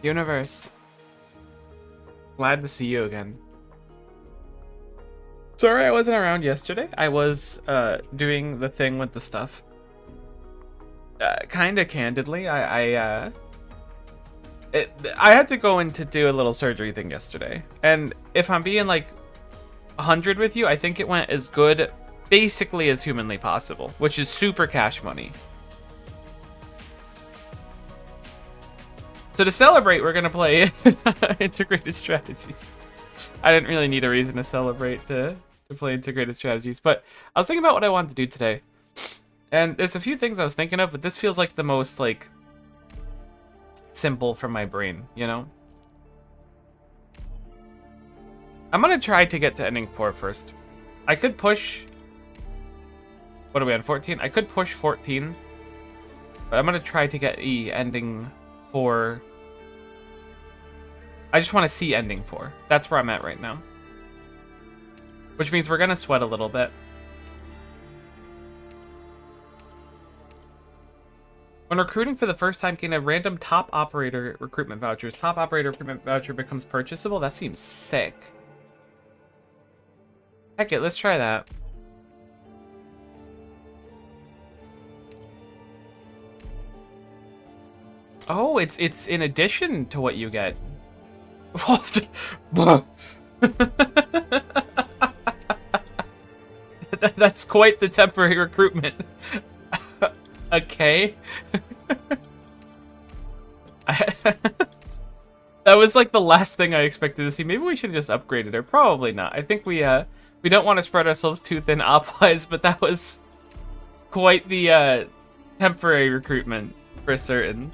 Universe. Glad to see you again. Sorry I wasn't around yesterday. I was doing the thing with the stuff. Kinda candidly, I had to go in to do a little surgery thing yesterday. And if I'm being like 100 with you, I think it went as good basically as humanly possible, which is super cash money. So to celebrate, we're gonna play integrated strategies. I didn't really need a reason to celebrate to play integrated strategies, but I was thinking about what I wanted to do today. And there's a few things I was thinking of, but this feels like the most like simple from my brain, you know? I'm gonna try to get to ending 4 first. I could push... What are we on, 14? I could push 14, but I'm gonna try to get ending 4. I just want to see ending 4. That's where I'm at right now. Which means we're gonna sweat a little bit. When recruiting for the first time, gain a random top operator recruitment vouchers. Top operator recruitment voucher becomes purchasable? That seems sick. Heck it, let's try that. Oh, it's in addition to what you get. That's quite the temporary recruitment. Okay. That was like the last thing I expected to see. Maybe we should have just upgraded her. Probably not. I think we don't want to spread ourselves too thin op-wise, but that was quite the temporary recruitment for certain.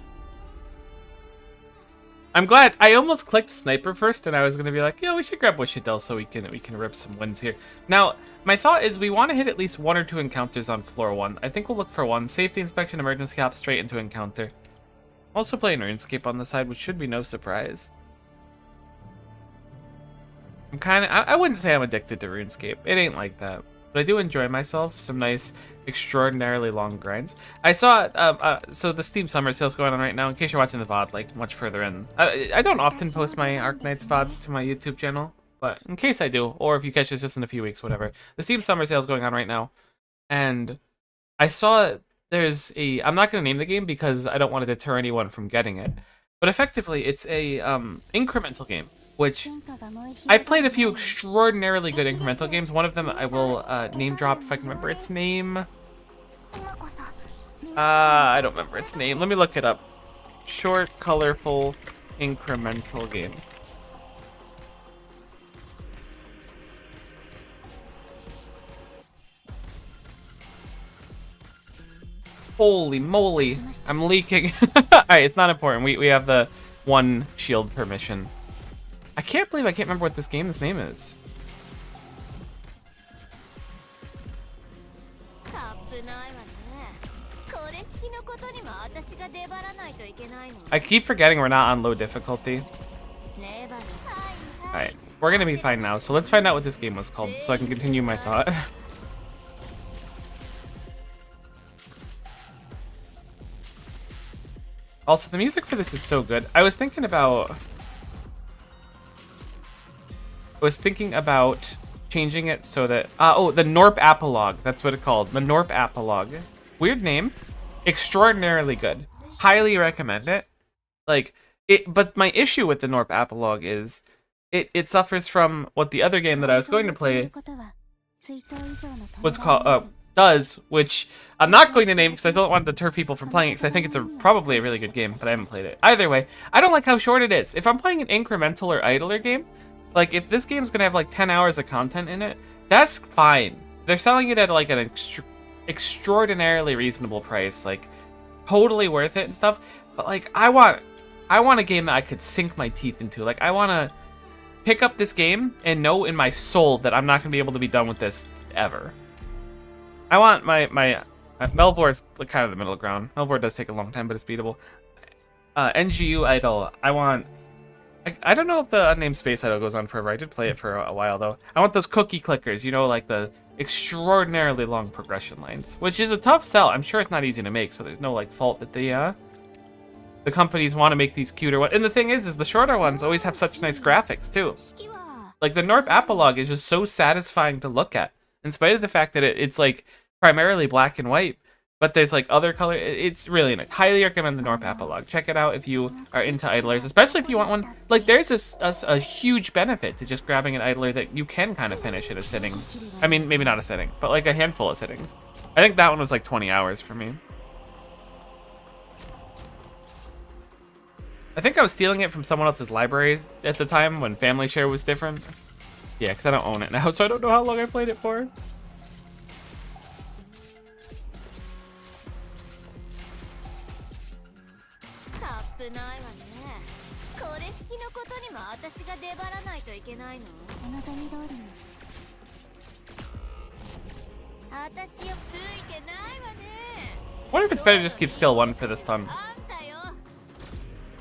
I'm glad. I almost clicked sniper first, and I was gonna be like, yeah, we should grab Wishadel so we can rip some wins here. Now, my thought is we want to hit at least 1 or 2 encounters on floor 1. I think we'll look for 1. Safety inspection, emergency cap, straight into encounter. Also playing RuneScape on the side, which should be no surprise. I'm kind of... I wouldn't say I'm addicted to RuneScape. It ain't like that. But I do enjoy myself. Some nice, extraordinarily long grinds. I saw... so the Steam Summer Sale's going on right now. In case you're watching the VOD, like, much further in. I don't often post my Arknights VODs to my YouTube channel. But in case I do, or if you catch this just in a few weeks, whatever. The Steam Summer Sale's going on right now. And I saw there's a... I'm not going to name the game because I don't want to deter anyone from getting it. But effectively, it's a incremental game. Which, I've played a few extraordinarily good incremental games. One of them I will name drop if I can remember its name. I don't remember its name. Let me look it up. Short, colorful, incremental game. Holy moly, I'm leaking. Alright, it's not important. We have the 1 shield permission. I can't believe I can't remember what this game's name is. I keep forgetting we're not on low difficulty. Alright, we're gonna be fine now, so let's find out what this game was called so I can continue my thought. Also, the music for this is so good. I was thinking about changing it so that... oh, the Norp Apologue. That's what it's called. The Norp Apologue. Weird name. Extraordinarily good. Highly recommend it. Like, but my issue with the Norp Apologue is it suffers from what the other game that I was going to play was called... does, which I'm not going to name because I don't want to deter people from playing it because I think it's probably a really good game, but I haven't played it. Either way, I don't like how short it is. If I'm playing an incremental or idler game, like, if this game's gonna have, like, 10 hours of content in it, that's fine. They're selling it at, like, an extraordinarily reasonable price. Like, totally worth it and stuff. But, like, I want a game that I could sink my teeth into. Like, I want to pick up this game and know in my soul that I'm not gonna be able to be done with this ever. I want my Melvor's kind of the middle ground. Melvor does take a long time, but it's beatable. NGU Idol, I want... I don't know if the unnamed space idol goes on forever. I did play it for a while, though. I want those cookie clickers, you know, like the extraordinarily long progression lines, which is a tough sell. I'm sure it's not easy to make, so there's no, like, fault that the companies want to make these cuter ones. And the thing is the shorter ones always have such nice graphics too. Like the Norp Apolog is just so satisfying to look at, in spite of the fact that it's like primarily black and white. But there's like other color. It's really nice. Highly recommend the Norp Apolog. Check it out if you are into idlers, especially if you want one. Like there's a huge benefit to just grabbing an idler that you can kind of finish in a sitting. I mean, maybe not a sitting, but like a handful of sittings. I think that one was like 20 hours for me. I think I was stealing it from someone else's libraries at the time when Family Share was different. Yeah, because I don't own it now, so I don't know how long I played it for. I wonder if it's better to just keep skill 1 for this stun.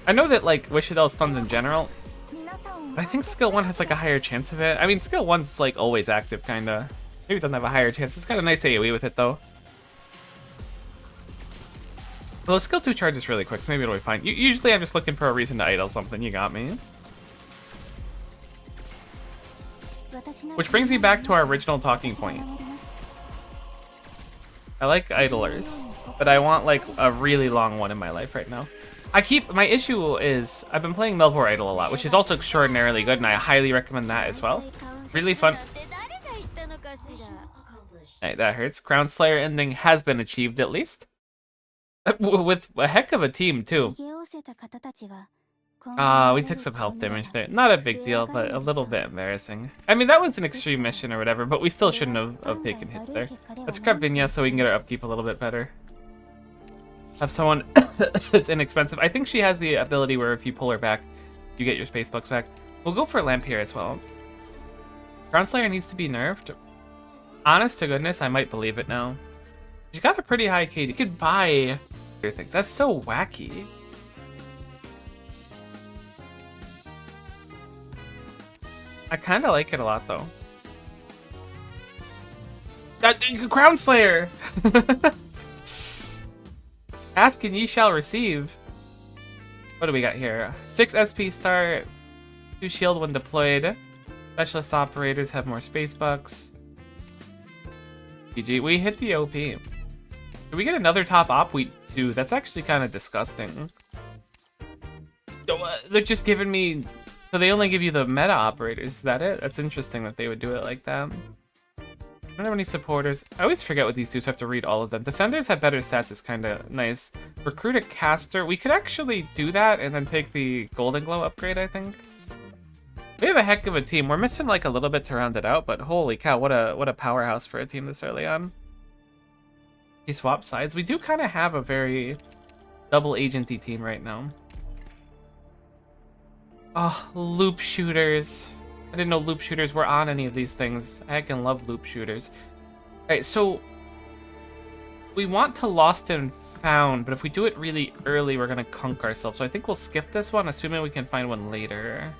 I know that like Wishadel stuns in general, but I think skill 1 has like a higher chance of it. I mean, skill 1's like always active, kinda. Maybe it doesn't have a higher chance. It's got a nice AoE with it though. Well, skill 2 charges really quick, so maybe it'll be fine. Usually I'm just looking for a reason to idle something. You got me. Which brings me back to our original talking point. I like idlers, but I want like a really long one in my life right now. My issue is I've been playing Melvor Idle a lot, which is also extraordinarily good, and I highly recommend that as well. Really fun. Hey, that hurts. Crown Slayer ending has been achieved at least. With a heck of a team too. We took some health damage there. Not a big deal, but a little bit embarrassing. I mean, that was an extreme mission or whatever, but we still shouldn't have taken hits there. Let's grab Vinya so we can get our upkeep a little bit better. Have someone that's inexpensive. I think she has the ability where if you pull her back, you get your space bucks back. We'll go for Lamp here as well. Crown Slayer needs to be nerfed. Honest to goodness, I might believe it now. She's got a pretty high KD. You could buy things. That's so wacky. I kind of like it a lot, though. That Crown Slayer! Ask and ye shall receive. What do we got here? 6 SP start, 2 shield when deployed. Specialist operators have more space bucks. GG, we hit the OP. Did we get another top op? We do. That's actually kind of disgusting. They're just giving me... So they only give you the meta operators, is that it? That's interesting that they would do it like that. I don't have any supporters. I always forget what these do, so I have to read all of them. Defenders have better stats, is kind of nice. Recruit a caster. We could actually do that and then take the Golden Glow upgrade, I think. We have a heck of a team. We're missing like a little bit to round it out, but holy cow, what a powerhouse for a team this early on. He swapped sides. We do kind of have a very double agenty team right now. Oh, loop shooters. I didn't know loop shooters were on any of these things. I can love loop shooters. Alright, so we want to Lost and Found, but if we do it really early, we're gonna conk ourselves. So I think we'll skip this one, assuming we can find one later.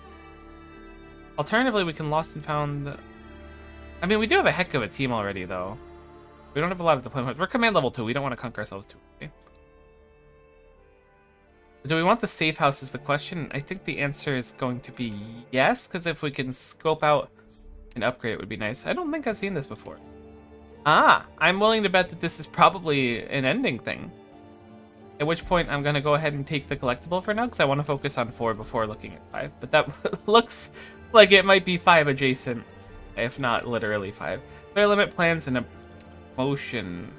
Alternatively, we can Lost and Found. I mean, we do have a heck of a team already, though. We don't have a lot of deployment. We're command level 2. We don't want to conk ourselves too early. Do we want the safe house is the question. I think the answer is going to be yes, because if we can scope out and upgrade, it would be nice. I don't think I've seen this before. Ah, I'm willing to bet that this is probably an ending thing. At which point, I'm going to go ahead and take the collectible for now, because I want to focus on 4 before looking at 5. But that looks like it might be 5 adjacent, if not literally 5. Player limit plans and a promotion.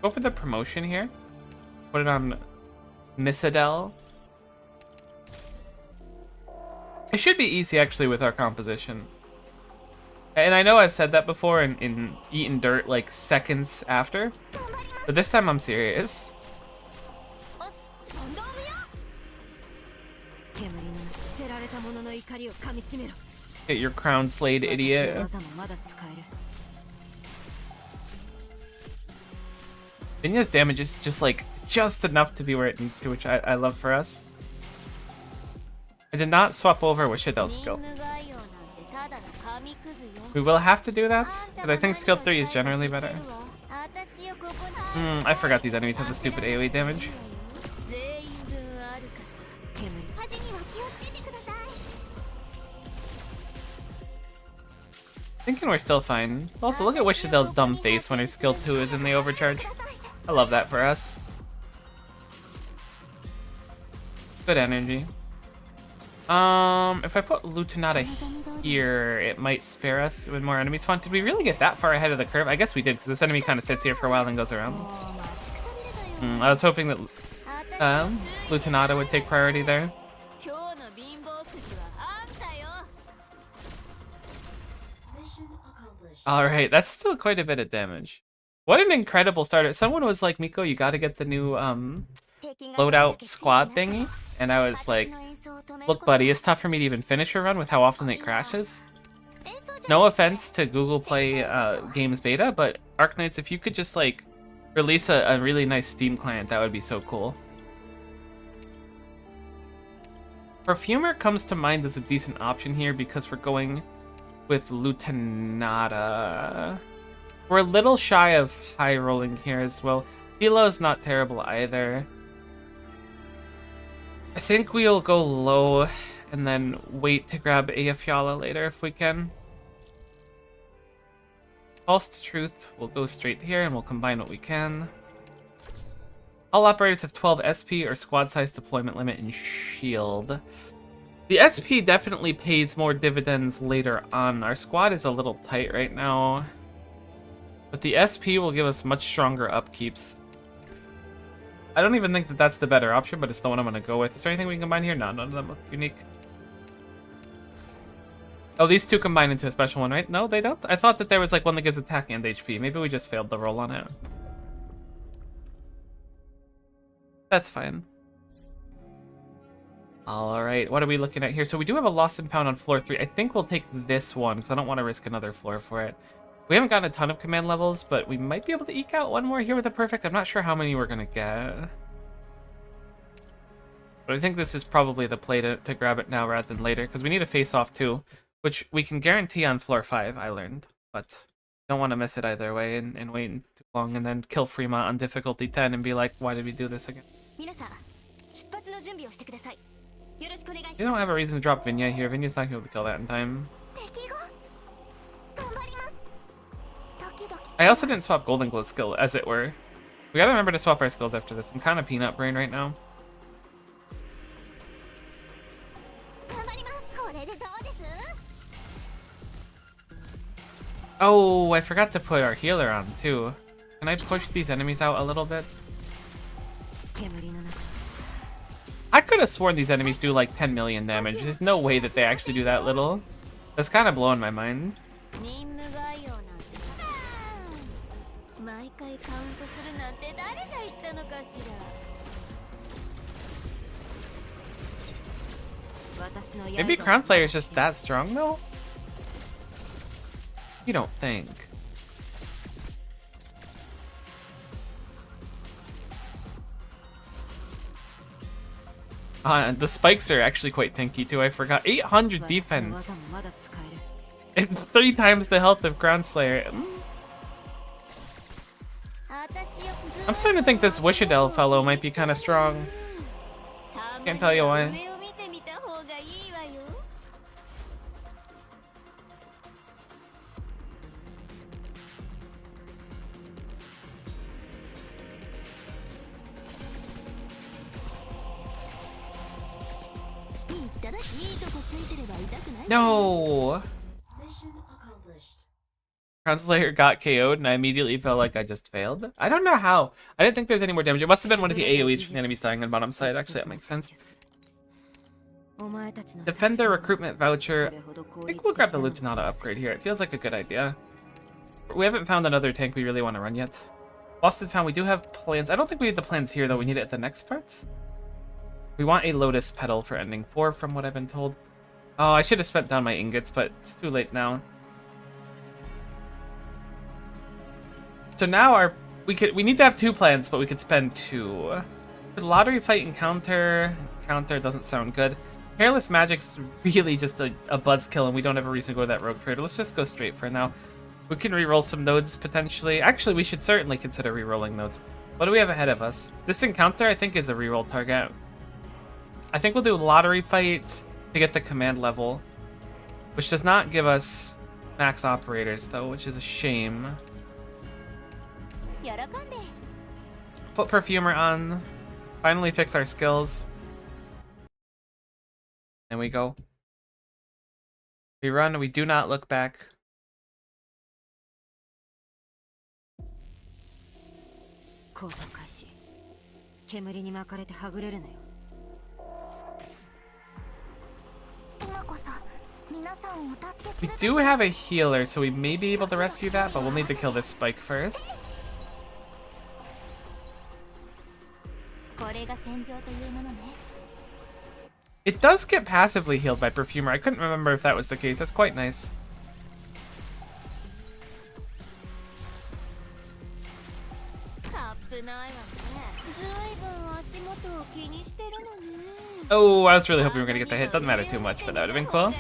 Go for the promotion here. Put it on Nisadel. It should be easy actually with our composition. And I know I've said that before in Eaten Dirt like seconds after, but this time I'm serious. Get your crown slayed, idiot. Vinya's damage is just like just enough to be where it needs to, which I love for us. I did not swap over with Shadel's skill. We will have to do that, but I think skill 3 is generally better. I forgot these enemies have the stupid AoE damage. Thinking we're still fine. Also, look at Wishidel's dumb face when her skill 2 is in the overcharge. I love that for us. Good energy. If I put Lutenata here, it might spare us when more enemies spawn. Did we really get that far ahead of the curve? I guess we did, because this enemy kind of sits here for a while and goes around. I was hoping that Lutenata would take priority there. Alright, that's still quite a bit of damage. What an incredible starter. Someone was like, Miko, you gotta get the new loadout squad thingy. And I was like, look buddy, it's tough for me to even finish a run with how often it crashes. No offense to Google Play Games Beta, but Arknights, if you could just like release a really nice Steam client, that would be so cool. Perfumer comes to mind as a decent option here because we're going with Lutenata. We're a little shy of high rolling here as well. Hilo's not terrible either. I think we'll go low and then wait to grab Eyjafjalla later if we can. False to Truth, we'll go straight here and we'll combine what we can. All operators have 12 SP or squad size deployment limit in shield. The SP definitely pays more dividends later on. Our squad is a little tight right now, but the SP will give us much stronger upkeeps. I don't even think that that's the better option, but it's the one I'm going to go with. Is there anything we can combine here? No, none of them look unique. Oh, these two combine into a special one, right? No, they don't? I thought that there was like one that gives attack and HP. Maybe we just failed the roll on it. That's fine. Alright, what are we looking at here? So we do have a Lost and Found on floor 3. I think we'll take this one, because I don't want to risk another floor for it. We haven't gotten a ton of command levels, but we might be able to eke out one more here with a perfect. I'm not sure how many we're going to get. But I think this is probably the play to grab it now rather than later, because we need a face-off too, which we can guarantee on floor 5, I learned. But don't want to miss it either way and wait too long and then kill Fremont on difficulty 10 and be like, why did we do this again? You don't have a reason to drop Vinya here. Vinya's not going to be able to kill that in time. I also didn't swap Golden Glow skill, as it were. We gotta remember to swap our skills after this. I'm kind of peanut brain right now. Oh, I forgot to put our healer on too. Can I push these enemies out a little bit? I could have sworn these enemies do like 10 million damage. There's no way that they actually do that little. That's kind of blowing my mind. Maybe Crown Slayer is just that strong though? You don't think? The spikes are actually quite tanky too, I forgot. 800 defense. And 3 times the health of Crown Slayer. I'm starting to think this Wishadel fellow might be kind of strong. Can't tell you why. No! Crown Slayer got KO'd and I immediately felt like I just failed. I don't know how. I didn't think there was any more damage. It must have been one of the AoEs from the enemies dying on the bottom side. Actually, that makes sense. Defender recruitment voucher. I think we'll grab the Lutenata upgrade here. It feels like a good idea. We haven't found another tank we really want to run yet. Lost and Found, we do have plans. I don't think we need the plans here though. We need it at the next parts. We want a Lotus Petal for ending 4 from what I've been told. Oh, I should have spent down my ingots, but it's too late now. So now we need to have 2 plans, but we could spend 2. The lottery fight encounter doesn't sound good. Hairless Magic's really just a buzzkill, and we don't have a reason to go to that rogue trader. Let's just go straight for now. We can reroll some nodes potentially. Actually, we should certainly consider rerolling nodes. What do we have ahead of us? This encounter, I think, is a reroll target. I think we'll do lottery fight to get the command level, which does not give us max operators though, which is a shame. Put perfumer on. Finally fix our skills. And we go. We run, we do not look back. We do have a healer, so we may be able to rescue that, but we'll need to kill this spike first. It does get passively healed by Perfumer. I couldn't remember if that was the case. That's quite nice. Oh, I was really hoping we were going to get the hit. Doesn't matter too much, but that would have been cool.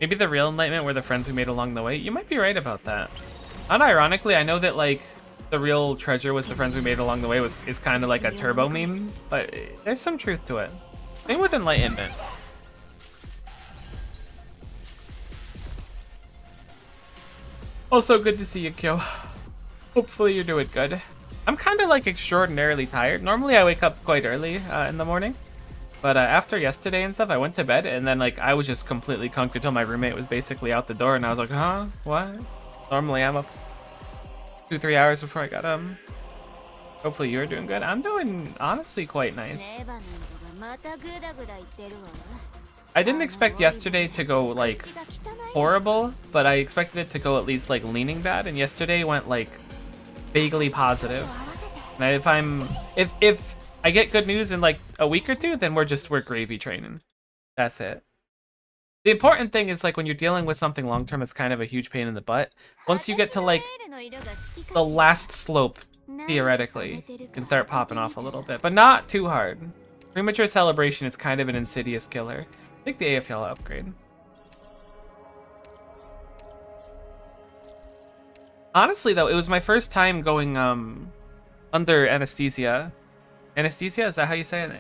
Maybe the real enlightenment were the friends we made along the way. You might be right about that. Unironically, I know that like the real treasure was the friends we made along the way is kind of like a turbo meme, but there's some truth to it. Same with enlightenment. Also, good to see you, Kyo. Hopefully you're doing good. I'm kind of like extraordinarily tired. Normally I wake up quite early in the morning, but after yesterday and stuff, I went to bed and then like I was just completely conked until my roommate was basically out the door, and I was like, huh, what? Normally I'm up 2-3 hours before I got Hopefully you're doing good. I'm doing honestly quite nice. I didn't expect yesterday to go like horrible, but I expected it to go at least like leaning bad, and yesterday went like vaguely positive. And if I get good news in like a week or two, then we're gravy training. That's it. The important thing is like when you're dealing with something long term, it's kind of a huge pain in the butt. Once you get to like the last slope, theoretically, you can start popping off a little bit, but not too hard. Premature celebration is kind of an insidious killer. Take the AFL upgrade. Honestly though, it was my first time going under anesthesia. Anesthesia, is that how you say it?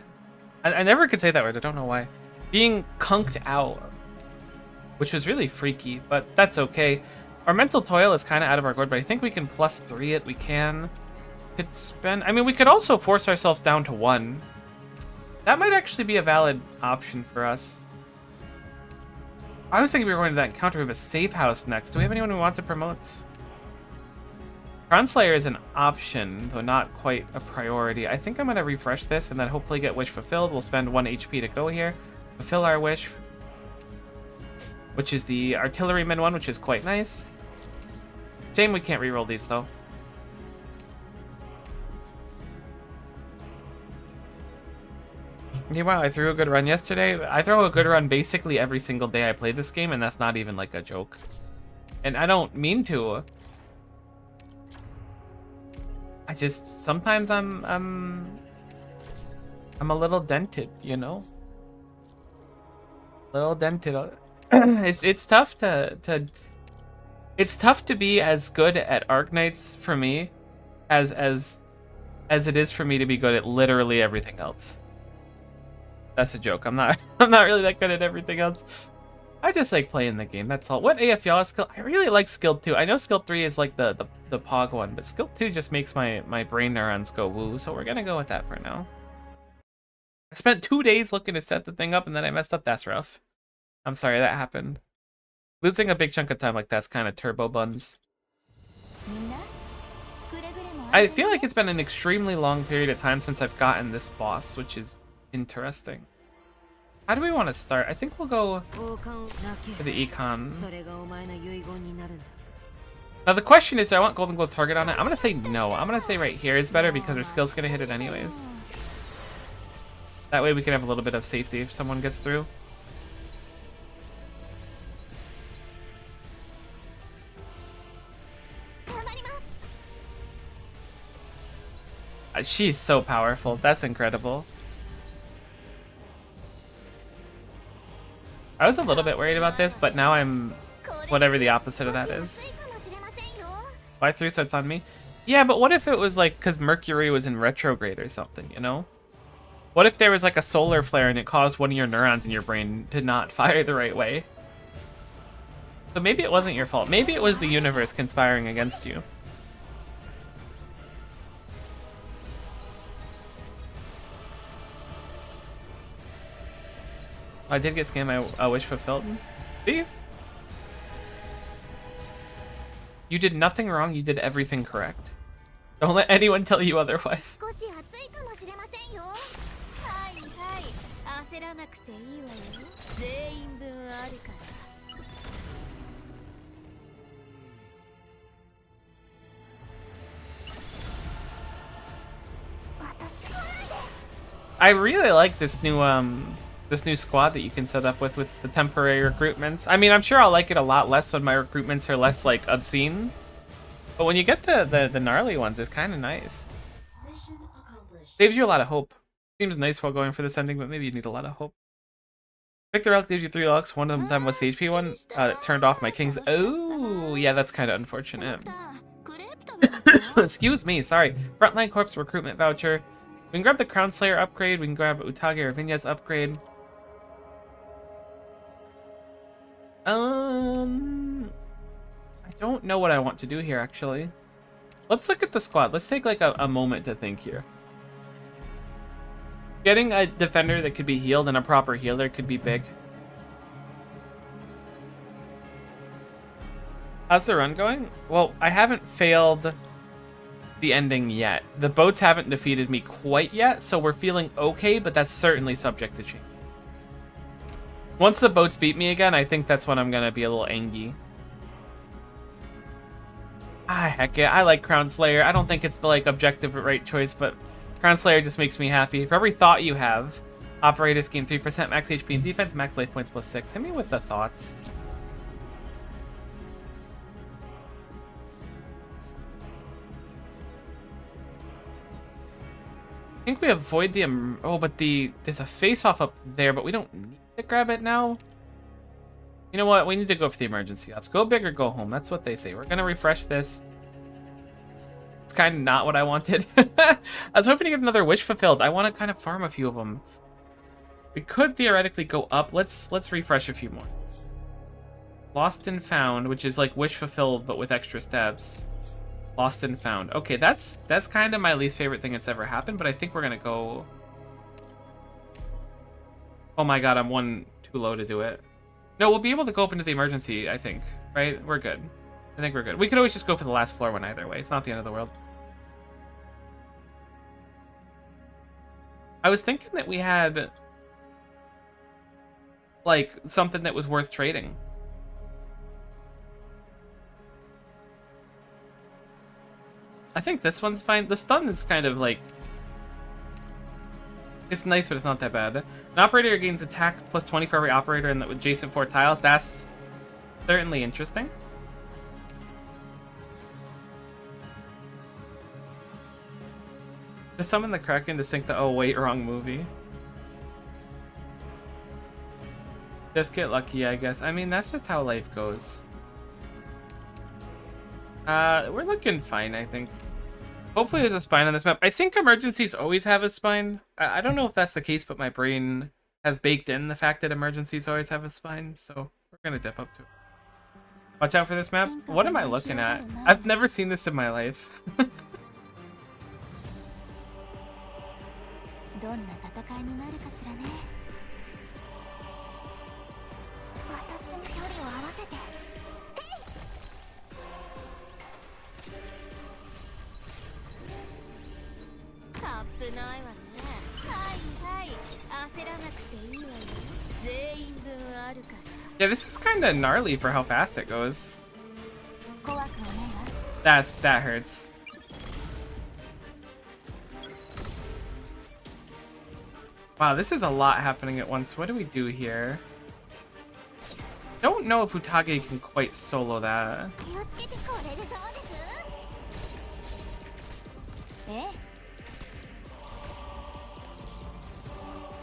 I never could say that word, I don't know why. Being conked out, which was really freaky, but that's okay. Our mental toil is kind of out of our gourd, but I think we can +3 it. We can. Could spend. I mean, we could also force ourselves down to 1. That might actually be a valid option for us. I was thinking we were going to that encounter. We have a safe house next. Do we have anyone we want to promote? Crown Slayer is an option, though not quite a priority. I think I'm going to refresh this and then hopefully get wish fulfilled. We'll spend 1 HP to go here. Fulfill our wish, which is the artilleryman one, which is quite nice. Shame we can't reroll these though. Yeah, wow, I threw a good run yesterday. I throw a good run basically every single day I play this game, and that's not even like a joke. And I don't mean to. I just sometimes I'm a little dented, you know. Little dented. It's tough to be as good at Arknights for me as it is for me to be good at literally everything else. That's a joke. I'm not really that good at everything else. I just like playing the game, that's all. What AFL skill? I really like skill 2. I know skill 3 is like the POG one, but skill 2 just makes my brain neurons go woo, so we're gonna go with that for now. I spent 2 days looking to set the thing up and then I messed up. That's rough. I'm sorry that happened. Losing a big chunk of time like that's kind of turbo buns. I feel like it's been an extremely long period of time since I've gotten this boss, which is interesting. How do we want to start? I think we'll go for the econ. Now the question is, do I want golden glow target on it? I'm gonna say no. I'm gonna say right here is better because our skill's gonna hit it anyways. That way we can have a little bit of safety if someone gets through. She's so powerful. That's incredible. I was a little bit worried about this, but now I'm whatever the opposite of that is. Why 3 so it's on me? Yeah, but what if it was like because Mercury was in retrograde or something, you know? What if there was like a solar flare and it caused one of your neurons in your brain to not fire the right way? So maybe it wasn't your fault. Maybe it was the universe conspiring against you. I did get scammed. My wish fulfilled. See? You did nothing wrong. You did everything correct. Don't let anyone tell you otherwise. I really like this new squad that you can set up with the temporary recruitments. I mean, I'm sure I'll like it a lot less when my recruitments are less like obscene. But when you get the gnarly ones, it's kind of nice. Saves you a lot of hope. Seems nice while going for this ending, but maybe you need a lot of hope. Pick the relic gives you 3 locks. One of them was the HP one. That turned off my kings. Oh, yeah, that's kind of unfortunate. Excuse me, sorry. Frontline Corps recruitment voucher. We can grab the Crown Slayer upgrade. We can grab Utage or Vignette's upgrade. I don't know what I want to do here, actually. Let's look at the squad. Let's take like a moment to think here. Getting a defender that could be healed and a proper healer could be big. How's the run going? Well, I haven't failed the ending yet. The boats haven't defeated me quite yet, so we're feeling okay, but that's certainly subject to change. Once the boats beat me again, I think that's when I'm gonna be a little angry. Ah, heck yeah, I like Crown Slayer. I don't think it's the like objective right choice, but Crown Slayer just makes me happy. For every thought you have, operators gain 3% max HP and defense, max life points plus 6. Hit me with the thoughts. I think we avoid the but there's a face-off up there, but we don't need to grab it now. You know what? We need to go for the emergency ops. Go big or go home. That's what they say. We're gonna refresh this. It's kind of not what I wanted. I was hoping to get another wish fulfilled. I want to kind of farm a few of them. We could theoretically go up. Let's refresh a few more. Lost and found, which is like wish fulfilled but with extra steps. Lost and found. Okay, that's kind of my least favorite thing that's ever happened, but I think we're gonna go. Oh my god, I'm one too low to do it. No, we'll be able to go up into the emergency, I think. Right? We're good. I think we're good. We could always just go for the last floor one either way. It's not the end of the world. I was thinking that we had like something that was worth trading. I think this one's fine. The stun is kind of like... It's nice, but it's not that bad. An operator gains attack plus 20 for every operator in the adjacent 4 tiles. That's certainly interesting. Just summon the Kraken to sync the... Oh, wait, wrong movie. Just get lucky, I guess. I mean, that's just how life goes. We're looking fine, I think. Hopefully there's a spine on this map. I think emergencies always have a spine. I don't know if that's the case, but my brain has baked in the fact that emergencies always have a spine, so we're gonna dip up to it. Watch out for this map. What am I looking at? I've never seen this in my life. Yeah, this is kind of gnarly for how fast it goes. That hurts. Wow, this is a lot happening at once. What do we do here? Don't know if Utage can quite solo that.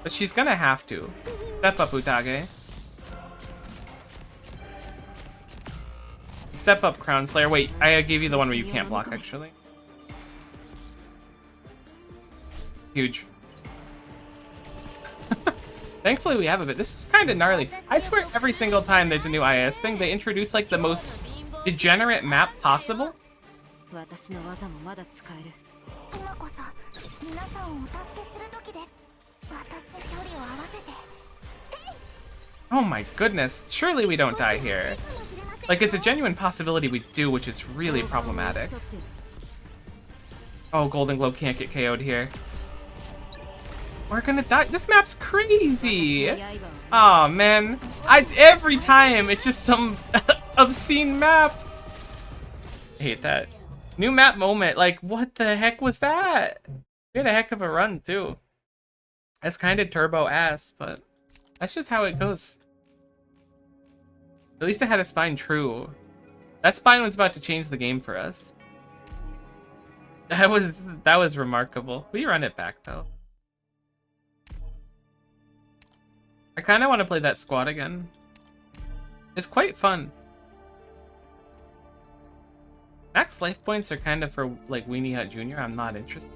But she's gonna have to. Step up, Utage. Step up, Crown Slayer. Wait, I gave you the one where you can't block, actually. Huge. Thankfully we have a bit. This is kind of gnarly. I swear every single time there's a new IS thing, they introduce like the most degenerate map possible. Oh my goodness, surely we don't die here. Like, it's a genuine possibility we do, which is really problematic. Oh, Golden Globe can't get KO'd here. We're gonna die. This map's crazy. Oh man, every time it's just some obscene map. I hate that. New map moment. Like, what the heck was that? We had a heck of a run too. That's kind of turbo ass, but that's just how it goes. At least I had a spine true. That spine was about to change the game for us. That was remarkable. We run it back though. I kind of want to play that squad again. It's quite fun. Max life points are kind of for like Weenie Hut Jr. I'm not interested.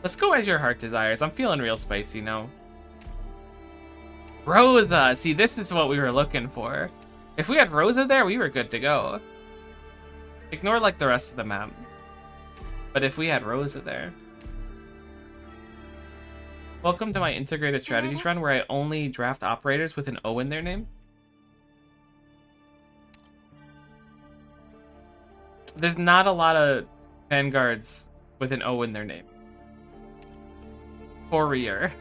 Let's go as your heart desires. I'm feeling real spicy now. Rosa! See, this is what we were looking for. If we had Rosa there, we were good to go. Ignore like the rest of the map. But if we had Rosa there. Welcome to my integrated strategies run where I only draft operators with an O in their name. There's not a lot of vanguards with an O in their name. Courier.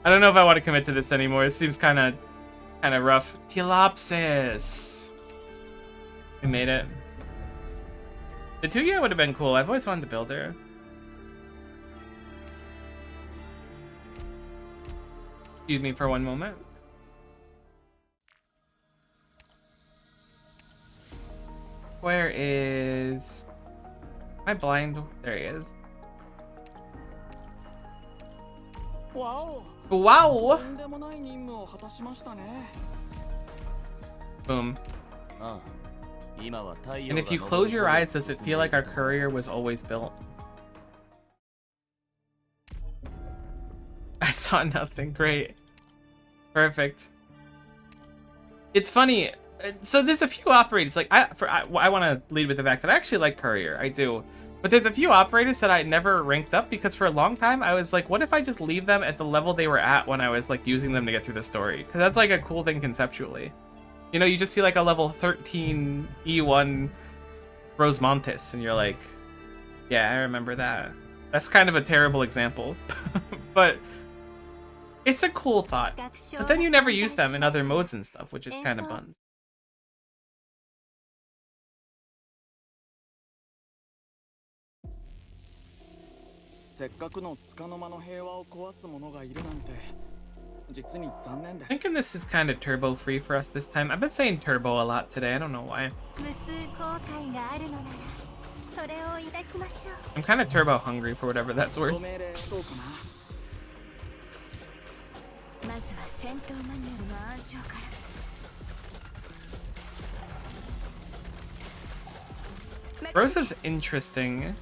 I don't know if I want to commit to this anymore. It seems kind of rough. Telopsis. We made it. The Tuya would have been cool. I've always wanted to build her. Excuse me for one moment. Where is... Am I blind? There he is. Wow! Wow! Boom. And if you close your eyes, does it feel like our courier was always built? I saw nothing. Great. Perfect. It's funny. So there's a few operators, like, I want to lead with the fact that I actually like courier. I do. But there's a few operators that I never ranked up because for a long time I was like, what if I just leave them at the level they were at when I was like using them to get through the story? Because that's like a cool thing conceptually. You know, you just see like a level 13 E1 Rosemontis and you're like, yeah, I remember that. That's kind of a terrible example. But it's a cool thought. But then you never use them in other modes and stuff, which is kind of buns. Thinking this is kind of turbo free for us this time. I've been saying turbo a lot today. I don't know why. I'm kind of turbo hungry for whatever that's worth. Rosa's interesting.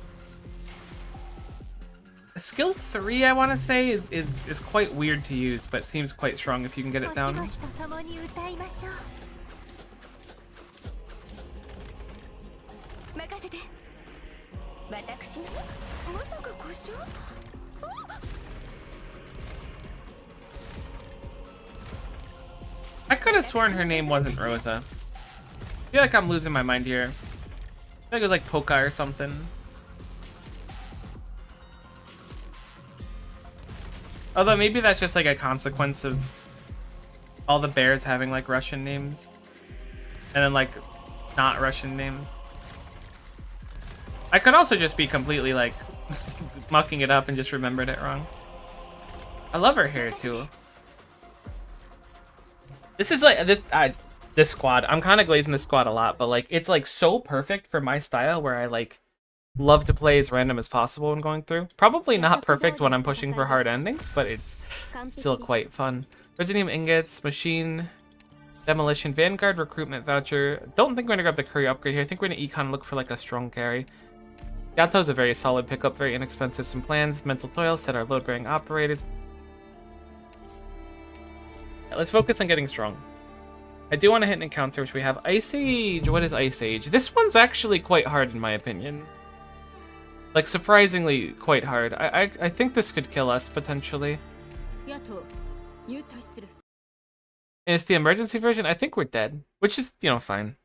Skill 3, I want to say, is quite weird to use, but seems quite strong if you can get it down. I could have sworn her name wasn't Rosa. I feel like I'm losing my mind here. I feel like it was like Poka or something. Although maybe that's just like a consequence of all the bears having like Russian names. And then like not Russian names. I could also just be completely like mucking it up and just remembered it wrong. I love her hair too. This is like this squad. I'm kind of glazing this squad a lot, but like it's like so perfect for my style where I like love to play as random as possible when going through. Probably not perfect when I'm pushing for hard endings, but it's still quite fun. Originium ingots, machine, demolition, vanguard, recruitment voucher. Don't think we're gonna grab the curry upgrade here. I think we're gonna econ look for like a strong carry. Yato's a very solid pickup, very inexpensive. Some plans, mental toil, set our load-bearing operators. Yeah, let's focus on getting strong. I do want to hit an encounter, which we have Ice Age. What is Ice Age? This one's actually quite hard in my opinion. Like, surprisingly quite hard. I think this could kill us, potentially. And it's the emergency version. I think we're dead, which is, you know, fine.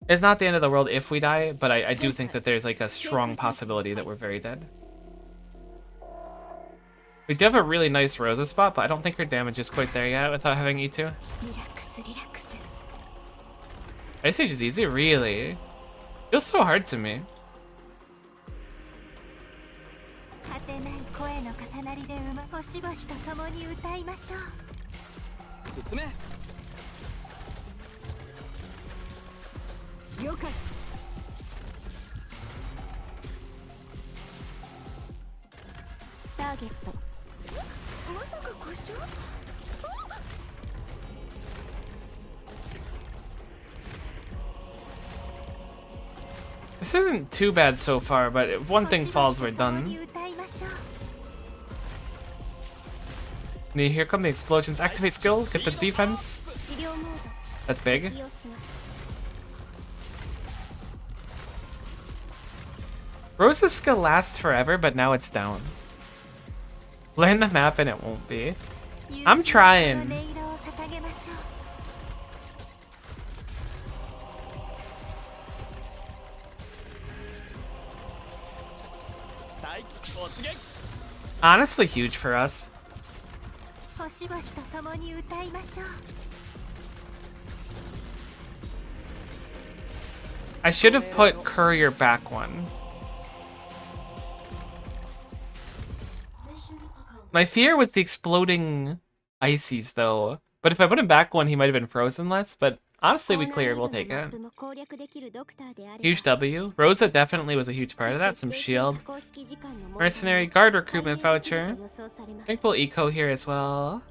It's not the end of the world if we die, but I do think that there's, like, a strong possibility that we're very dead. We do have a really nice Rosa spot, but I don't think her damage is quite there yet without having E2. Ice Age is easy? Really? Feels so hard to me. This isn't too bad so far, but if one thing falls, we're done. Here come the explosions. Activate skill, get the defense. That's big. Rosa's skill lasts forever, but now it's down. Learn the map and it won't be. I'm trying. Honestly, huge for us. I should have put Courier back one. My fear was the exploding ices, though. But if I put him back one, he might have been frozen less. But honestly, we cleared. We'll take it. Huge W. Rosa definitely was a huge part of that. Some shield. Mercenary guard recruitment voucher. I think we'll eco here as well.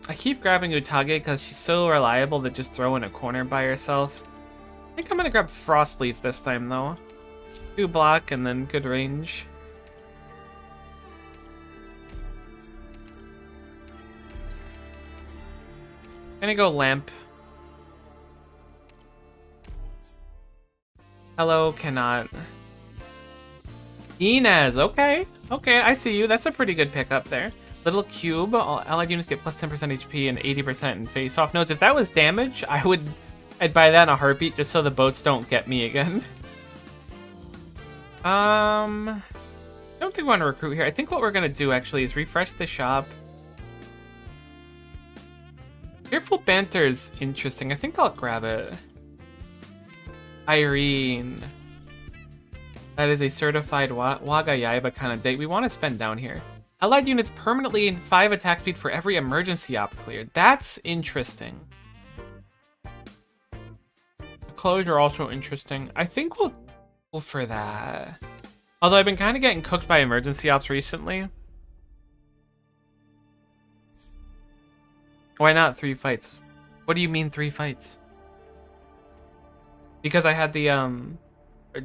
I keep grabbing Utage because she's so reliable to just throw in a corner by herself. I think I'm gonna grab Frostleaf this time though. 2 block and then good range. Gonna go Lamp. Hello, cannot. Inez, okay. Okay, I see you. That's a pretty good pickup there. Little cube, all allied units get plus 10% HP and 80% in face-off nodes. If that was damage, I'd buy that in a heartbeat just so the boats don't get me again. I don't think we want to recruit here. I think what we're gonna do actually is refresh the shop. Fearful Banter is interesting. I think I'll grab it. Irene. That is a certified Waga Yaiba kind of date. We want to spend down here. Allied units permanently in 5 attack speed for every emergency op cleared. That's interesting. The closure also interesting. I think we'll go for that. Although I've been kind of getting cooked by emergency ops recently. Why not 3 fights? What do you mean 3 fights? Because I had the,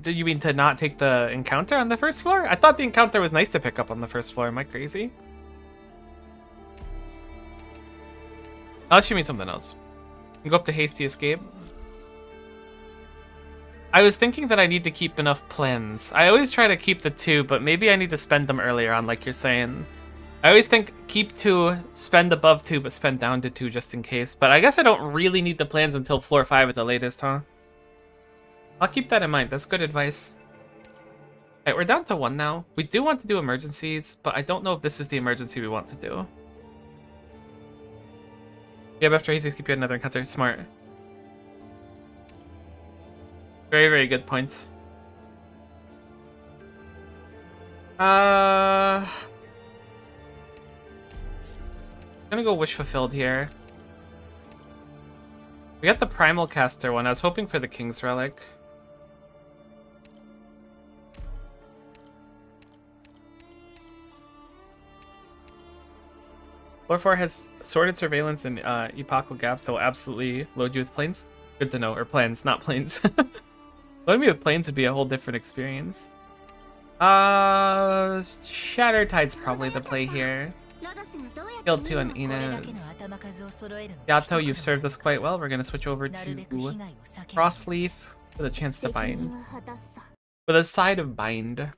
do you mean to not take the encounter on the first floor? I thought the encounter was nice to pick up on the first floor. Am I crazy? Unless you mean something else. You go up to Hasty Escape. I was thinking that I need to keep enough plans. I always try to keep the 2, but maybe I need to spend them earlier on, like you're saying. I always think keep 2, spend above 2, but spend down to 2 just in case. But I guess I don't really need the plans until floor 5 at the latest, huh? I'll keep that in mind. That's good advice. Alright, we're down to 1 now. We do want to do emergencies, but I don't know if this is the emergency we want to do. Yeah, but after Hasty Escape, you had another encounter. Smart. Very, very good points. I'm gonna go Wish Fulfilled here. We got the Primal Caster one. I was hoping for the King's Relic. 4-4 has sorted surveillance and epochal gaps that will absolutely load you with planes. Good to know. Or plans, not planes. Loading me with planes would be a whole different experience. Shatter Tide's probably the play here. Skill 2 on Inez. Yato, you've served us quite well. We're going to switch over to Frostleaf with a chance to bind. With a side of bind.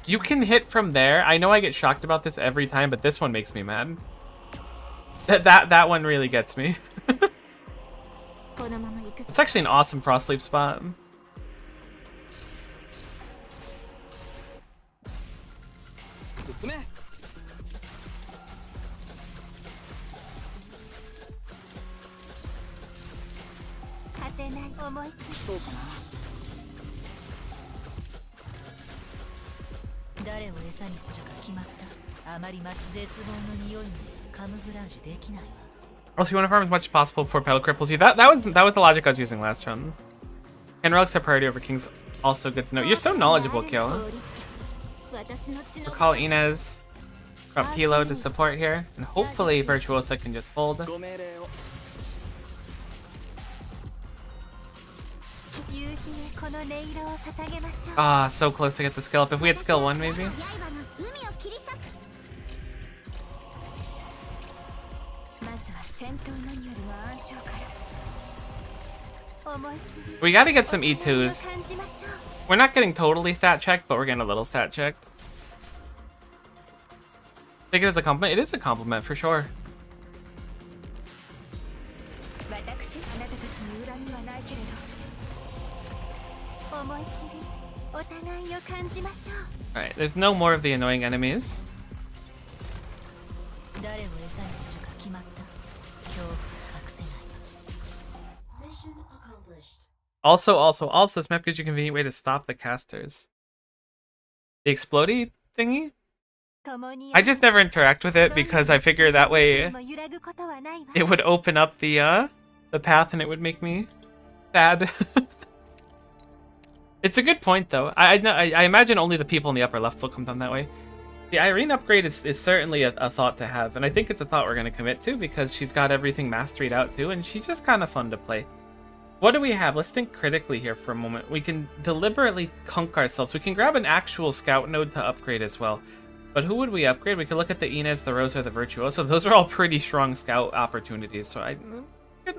You can hit from there. I know I get shocked about this every time, but this one makes me mad. That one really gets me. It's actually an awesome Frostleaf spot. Also, you want to farm as much as possible before Pedal cripples you. That was the logic I was using last run. And relics are priority over kings. Also good to know. You're so knowledgeable, Kill. Recall Inez. Drop Tilo to support here, and hopefully Virtuosa can just hold. Ah, so close to get the skill up. If we had skill 1, maybe. We gotta get some E2s. We're not getting totally stat checked, but we're getting a little stat checked. Take it as a compliment? It is a compliment, for sure. Alright, there's no more of the annoying enemies. Also, this map gives you a convenient way to stop the casters. The explodey thingy? I just never interact with it because I figure that way it would open up the path and it would make me sad. It's a good point though. I imagine only the people in the upper left will come down that way. The Irene upgrade is certainly a thought to have, and I think it's a thought we're going to commit to because she's got everything masteried out too, and she's just kind of fun to play. What do we have? Let's think critically here for a moment. We can deliberately kunk ourselves. We can grab an actual scout node to upgrade as well. But who would we upgrade? We could look at the Inez, the Rosa, the Virtuoso. Those are all pretty strong scout opportunities, so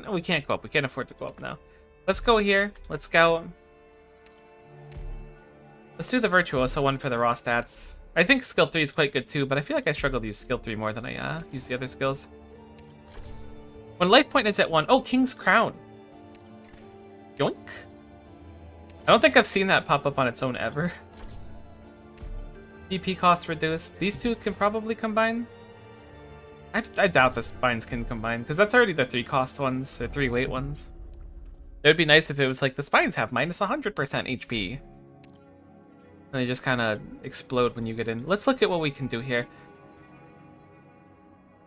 we can't go up. We can't afford to go up now. Let's go here. Let's scout. Let's do the Virtuoso one for the raw stats. I think skill 3 is quite good too, but I feel like I struggle to use skill 3 more than I use the other skills. When life point is at 1, oh, King's Crown. Yoink. I don't think I've seen that pop up on its own ever. DP cost reduced. These two can probably combine. I doubt the spines can combine because that's already the 3 cost ones or 3 weight ones. It would be nice if it was like the spines have minus 100% HP. And they just kind of explode when you get in. Let's look at what we can do here.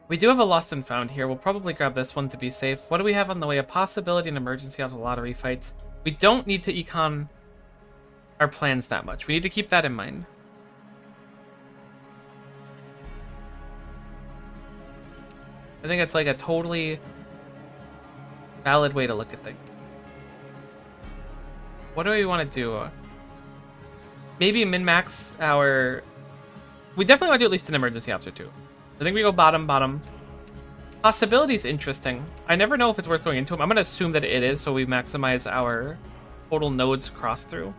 We do have a lost and found here. We'll probably grab this one to be safe. What do we have on the way? A possibility and emergency out of lottery fights. We don't need to econ our plans that much. We need to keep that in mind. I think it's like a totally valid way to look at things. What do we want to do? Maybe min-max our... We definitely want to do at least an emergency ops or 2. I think we go bottom. Possibility is interesting. I never know if it's worth going into them. I'm going to assume that it is, so we maximize our total nodes cross through.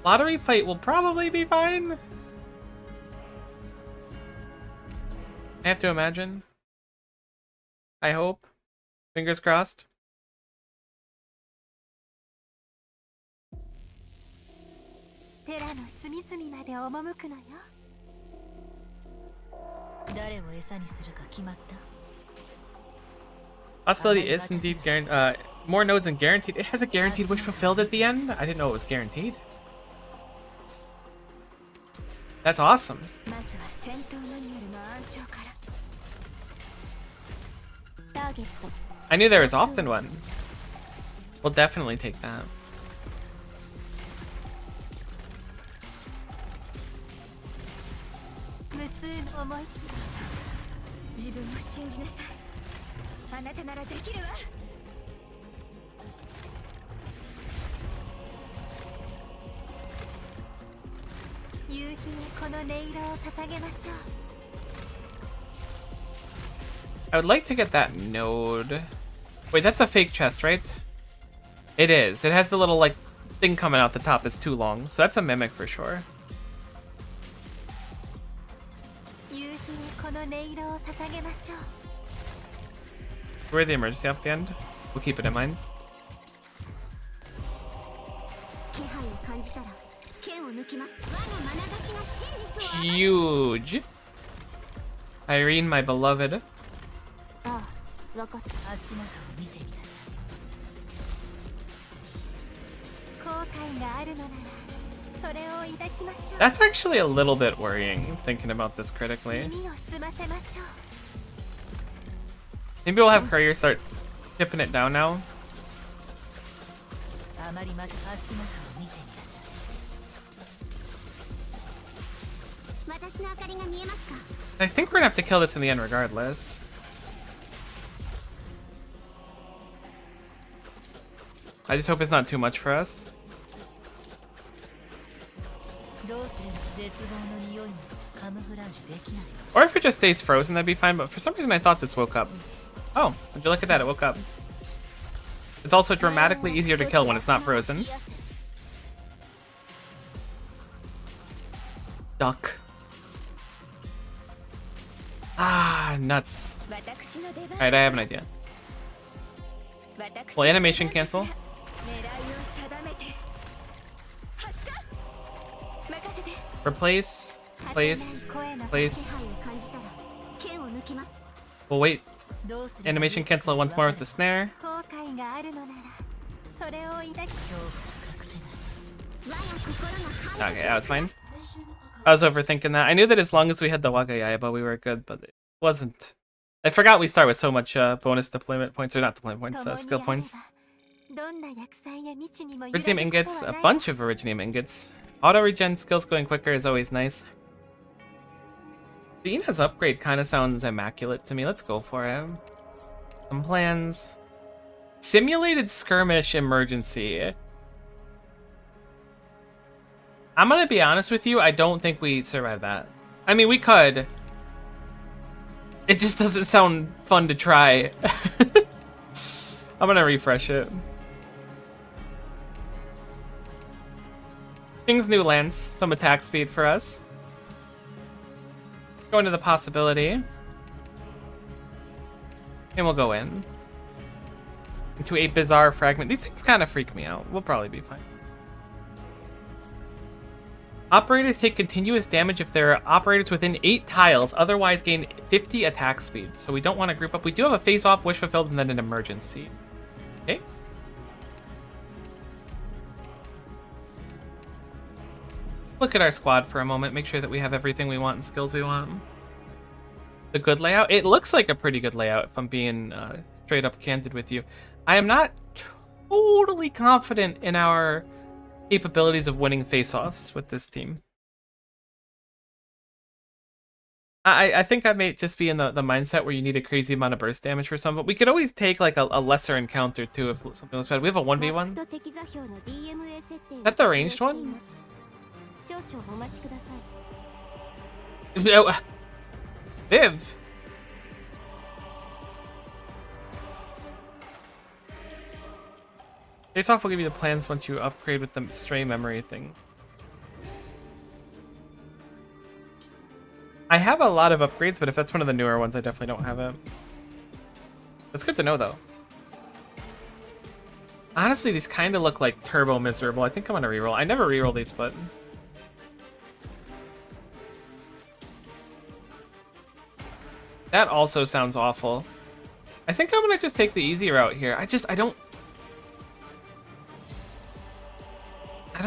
Lottery fight will probably be fine. I have to imagine. I hope. Fingers crossed. Possibility is indeed guaranteed. More nodes than guaranteed. It has a guaranteed wish fulfilled at the end? I didn't know it was guaranteed. That's awesome. I knew there was often one. We'll definitely take that. I would like to get that node. Wait, that's a fake chest, right? It is. It has the little, like, thing coming out the top that's too long. So that's a mimic for sure. Where the emergency up at the end? We'll keep it in mind. Huge. Irene, my beloved. That's actually a little bit worrying, thinking about this critically. Maybe we'll have Courier start chipping it down now. I think we're gonna have to kill this in the end regardless. I just hope it's not too much for us. Or if it just stays frozen, that'd be fine, but for some reason I thought this woke up. Oh, would you look at that, it woke up. It's also dramatically easier to kill when it's not frozen. Duck. Ah, nuts. Alright, I have an idea. Will animation cancel? Replace, place, place. We'll wait. Animation cancel once more with the snare. Okay, that was fine. I was overthinking that. I knew that as long as we had the Wagayaiba, we were good, but it wasn't. I forgot we start with so much bonus deployment points, or not deployment points, skill points. Originium ingots, a bunch of Originium ingots. Auto regen skills going quicker is always nice. The Ina's upgrade kind of sounds immaculate to me. Let's go for it. Some plans. Simulated skirmish emergency. I'm gonna be honest with you, I don't think we survive that. I mean, we could. It just doesn't sound fun to try. I'm gonna refresh it. King's New Lance, some attack speed for us. Go into the possibility. And we'll go in. Into a bizarre fragment. These things kind of freak me out. We'll probably be fine. Operators take continuous damage if there are operators within 8 tiles, otherwise gain 50 attack speed. So we don't want to group up. We do have a face-off, wish fulfilled, and then an emergency. Okay. Look at our squad for a moment, make sure that we have everything we want and skills we want. The good layout? It looks like a pretty good layout, if I'm being straight up candid with you. I am not totally confident in our capabilities of winning face-offs with this team. I think I may just be in the mindset where you need a crazy amount of burst damage for some, but we could always take like a lesser encounter too if something was bad. We have a 1v1. Is that the ranged one? Viv! Face off will give you the plans once you upgrade with the stray memory thing. I have a lot of upgrades, but if that's one of the newer ones, I definitely don't have it. That's good to know, though. Honestly, these kind of look like turbo miserable. I think I'm gonna reroll. I never reroll these, but... That also sounds awful. I think I'm gonna just take the easy route here. I don't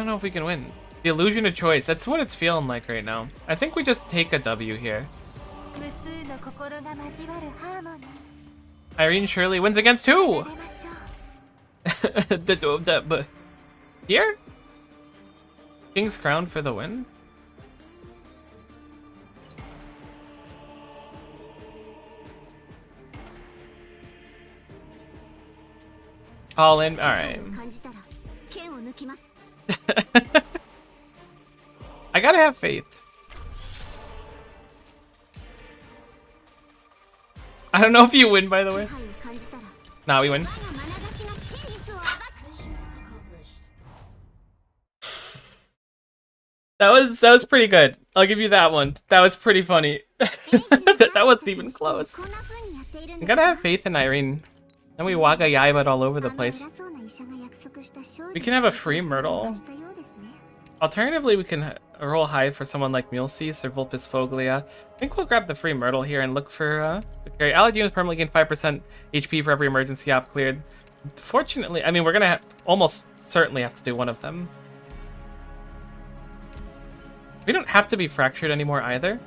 know if we can win. The illusion of choice, that's what it's feeling like right now. I think we just take a W here. Irene Shirley wins against who? 出ましょう。 Here? King's Crown for the win? All in? Alright. 感じたら剣を抜きます。 I gotta have faith. I don't know if you win, by the way. 気配を感じたら Nah, we win. 我が眼差しが真実を暴く。 That was pretty good. I'll give you that one. That was pretty funny. that wasn't even close. こんな風にやっているん I です gotta か？ have faith in Irene. And we waga yaiba all over the あの place. 偉そうな医者が約束した勝利 We can have a free Myrtle. したようですね。 Alternatively, we can roll high for someone like Mulcease or Vulpes Foglia. I think we'll grab the free Myrtle here and look for the carry. Allied units permanently gain 5% HP for every emergency op cleared. Fortunately, I mean, we're gonna almost certainly have to do one of them. We don't have to be fractured anymore either.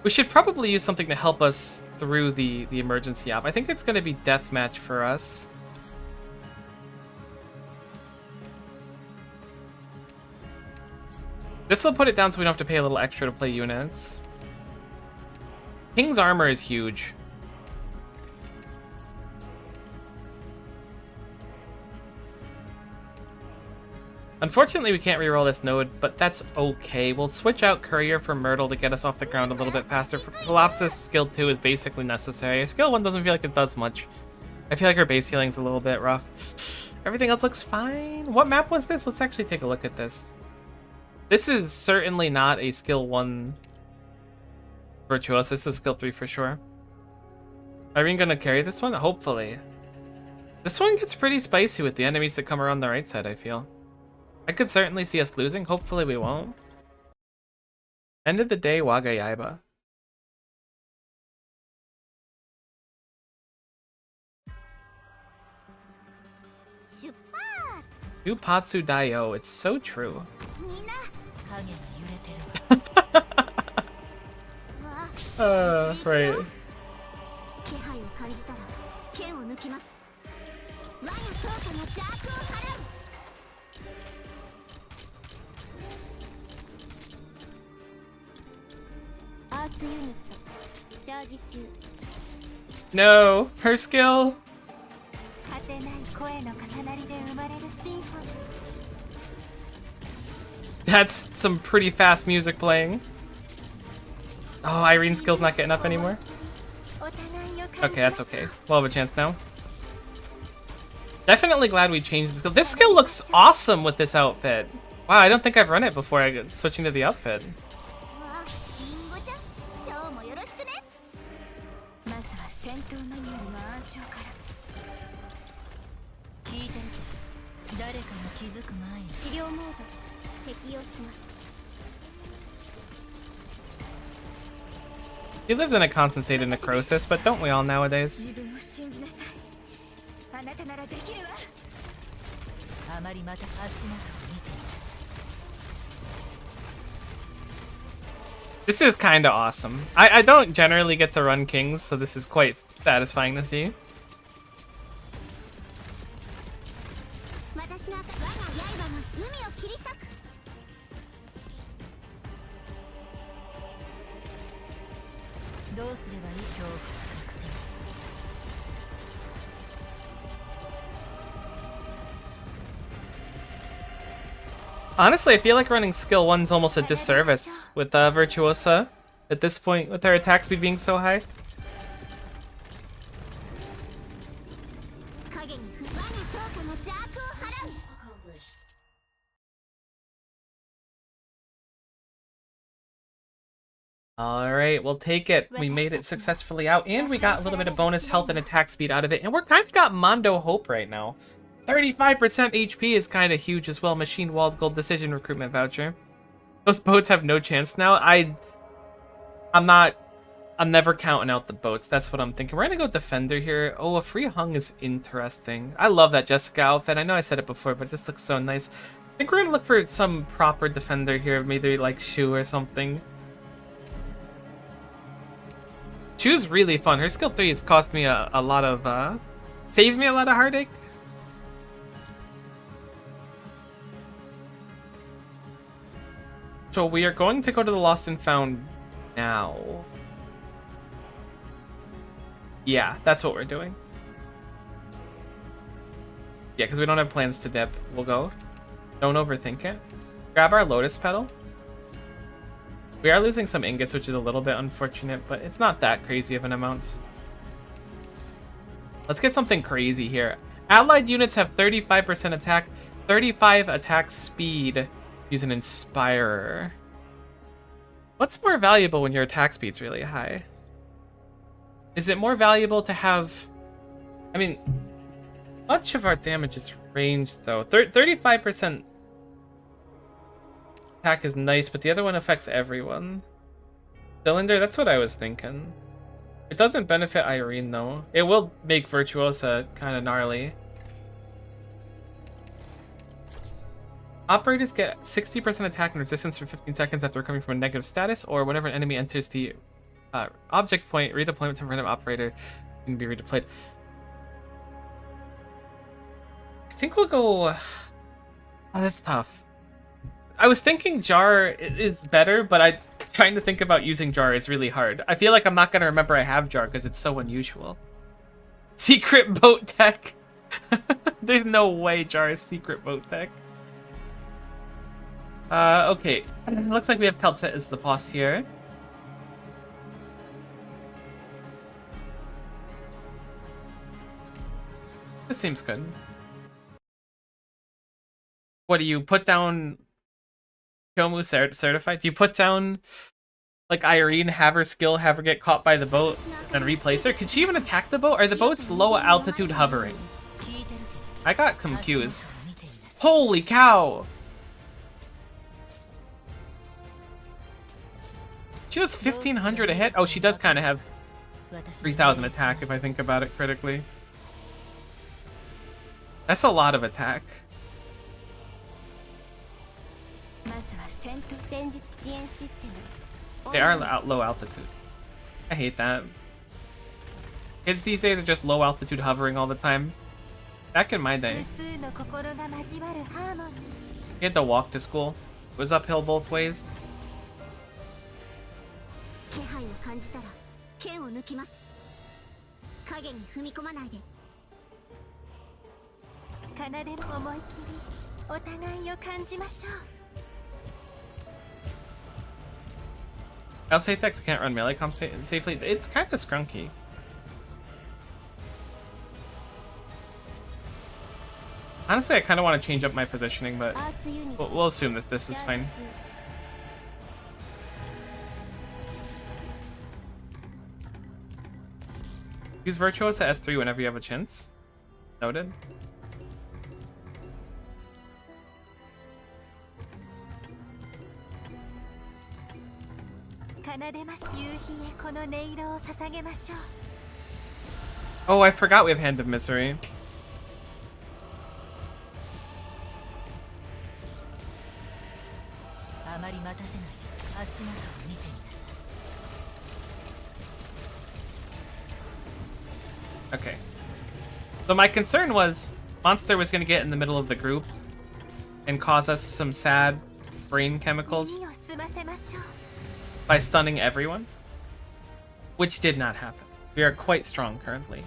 We should probably use something to help us through the emergency op. I think it's gonna be deathmatch for us. This will put it down so we don't have to pay a little extra to play units. King's armor is huge. Unfortunately, we can't reroll this node, but that's okay. We'll switch out Courier for Myrtle to get us off the ground a little bit faster. Colapsus skill 2 is basically necessary. Skill 1 doesn't feel like it does much. I feel like our base healing's a little bit rough. Everything else looks fine. What map was this? Let's actually take a look at this. This is certainly not a skill 1 Virtuosa. This is skill 3 for sure. Irene gonna carry this one? Hopefully. This one gets pretty spicy with the enemies that come around the right side, I feel. I could certainly see us losing. Hopefully we won't. End of the day, Waga Yaiba. Upatsu Daio. It's so true. みんな Right. 気配を感じたら剣を抜きます。我が強化の邪悪を払う。 アーツユニットチャージ中。 No, her skill. 果てない声の重なりで生まれるシンフォニー。 That's some pretty fast music playing. Oh, Irene's skill's not getting up anymore. Okay, that's okay. We'll have a chance now. Definitely glad we changed the skill. This skill looks awesome with this outfit. Wow, I don't think I've run it before I get switching to the outfit. リンゴちゃん、今日もよろしくね。まずは戦闘マニュアルの暗唱から。聞いてみて。誰かが気づく前に治療モード適用します。 He lives in a concentrated necrosis, but don't we all nowadays? 自分を信じなさい。あなたならできるわ。あまりまた足元を見てください。 This is kinda awesome. I don't generally get to run kings, so this is quite satisfying to see. 私の我が刃が海を切り裂く。 どうすればいい恐怖を隠せる。 Honestly, I feel like running skill 1's almost a disservice with Virtuosa at this point, with her attack speed being so high. 影に我が強化の邪悪を払う。 Alright, we'll take it. We made it successfully out, and we got a little bit of bonus health and attack speed out of it, and we're kind of got Mondo Hope right now. 35% HP is kind of huge as well. Machine Walled Gold Decision Recruitment Voucher. Those boats have no chance now. I'm never counting out the boats. That's what I'm thinking. We're gonna go Defender here. Oh, a free hung is interesting. I love that Jessica outfit. I know I said it before, but it just looks so nice. I think we're gonna look for some proper Defender here. Maybe like Shu or something. Chu's really fun. Her skill 3 has cost me a lot of, saved me a lot of heartache. So we are going to go to the Lost and Found now. Yeah, that's what we're doing. Yeah, because we don't have plans to dip. We'll go. Don't overthink it. Grab our Lotus Petal. We are losing some ingots, which is a little bit unfortunate, but it's not that crazy of an amount. Let's get something crazy here. Allied units have 35% attack, 35 attack speed. Use an Inspirer. What's more valuable when your attack speed's really high? Is it more valuable to have... I mean, much of our damage is ranged, though. 35% attack is nice, but the other one affects everyone. Cylinder, that's what I was thinking. It doesn't benefit Irene, though. It will make Virtuosa kind of gnarly. Operators get 60% attack and resistance for 15 seconds after recovering from a negative status, or whenever an enemy enters the object point, redeployment to random operator can be redeployed. I think we'll go... Oh, that's tough. I was thinking Jar is better, but trying to think about using Jar is really hard. I feel like I'm not going to remember I have Jar because it's so unusual. Secret boat tech. There's no way Jar is secret boat tech. Okay. Looks like we have Kaltset as the boss here. This seems good. What do you put down? Kyomu certified? Do you put down like Irene, have her skill, have her get caught by the boat, and replace her? Could she even attack the boat? Are the boats low altitude hovering? I got some cues. Holy cow! She does 1500 a hit? Oh, she does kind of have 3000 attack if I think about it critically. That's a lot of attack. They are low altitude. I hate that. Kids these days are just low altitude hovering all the time. Back in my day, you had to walk to school. It was uphill both ways. I also hate that I can't run melee comp safely. It's kind of scrunky. Honestly, I kind of want to change up my positioning, but we'll assume that this is fine. Use Virtuosa S3 whenever you have a chance. Noted. Oh, I forgot we have Hand of Misery. Okay. So my concern was Monster was going to get in the middle of the group and cause us some sad brain chemicals by stunning everyone, which did not happen. We are quite strong currently.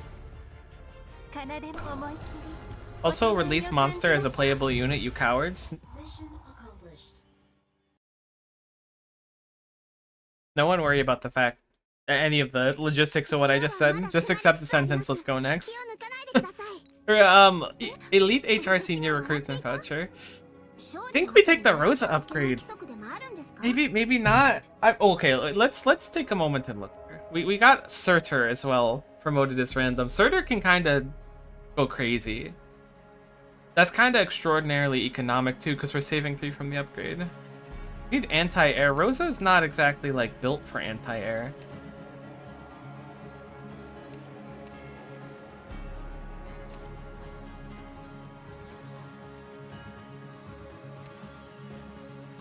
Also, release Monster as a playable unit, you cowards. No one worry about the fact, any of the logistics of what I just said. Just accept the sentence, let's go next. Elite HR Senior Recruitment Voucher. I think we take the Rosa upgrade. Maybe not. Okay, let's take a moment and look here. We got Surtur as well, promoted as random. Surtur can kind of go crazy. That's kind of extraordinarily economic too, because we're saving 3 from the upgrade. We need anti-air. Rosa is not exactly like built for anti-air.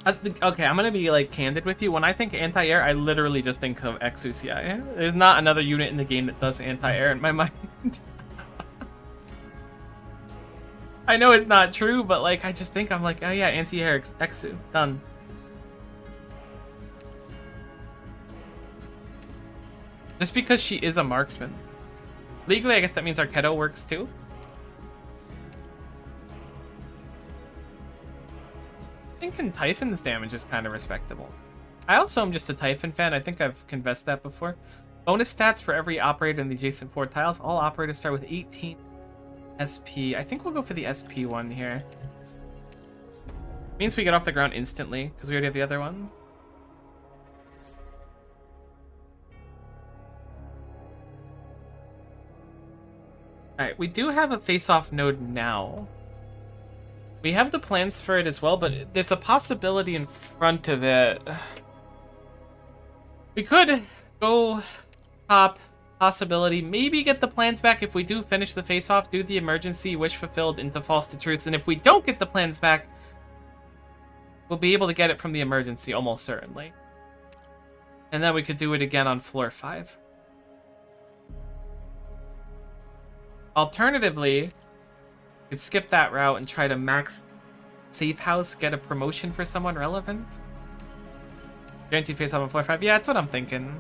Okay, I'm gonna be like candid with you. When I think anti-air, I literally just think of Exuci. There's not another unit in the game that does anti-air in my mind. I know it's not true, but like I just think I'm like, oh yeah, anti-air Exu, done. Just because she is a marksman. Legally, I guess that means Arketo works too. Thinking Typhon's damage is kind of respectable. I also am just a Typhon fan. I think I've confessed that before. Bonus stats for every operator in the adjacent 4 tiles. All operators start with 18 SP. I think we'll go for the SP one here. Means we get off the ground instantly because we already have the other one. Alright, we do have a face-off node now. We have the plans for it as well, but there's a possibility in front of it. We could go top possibility, maybe get the plans back if we do finish the face-off, do the emergency, wish fulfilled into false to truths, and if we don't get the plans back, we'll be able to get it from the emergency almost certainly. And then we could do it again on floor 5. Alternatively, we could skip that route and try to max safe house, get a promotion for someone relevant. Guaranteed face off on floor 5. Yeah, that's what I'm thinking.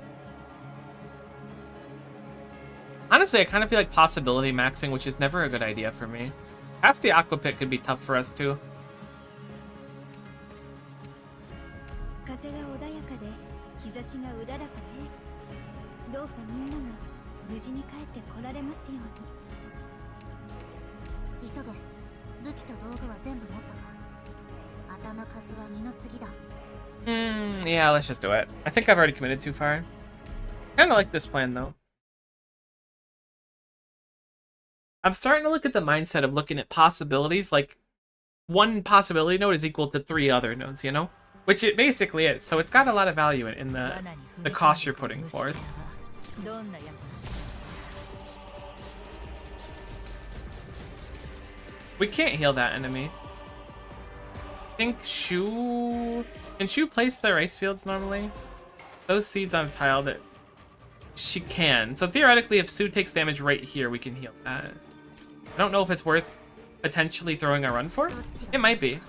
Honestly, I kind of feel like possibility maxing, which is never a good idea for me. Past the Aqua Pit could be tough for us too. Yeah, let's just do it. I think I've already committed too far. Kind of like this plan though. I'm starting to look at the mindset of looking at possibilities, like one possibility node is equal to 3 other nodes, you know? Which it basically is, so it's got a lot of value in the cost you're putting forth. We can't heal that enemy. I think Shu... Can Shu place their ice fields normally? Those seeds on a tile that... She can. So theoretically, if Sue takes damage right here, we can heal that. I don't know if it's worth potentially throwing a run for. It might be.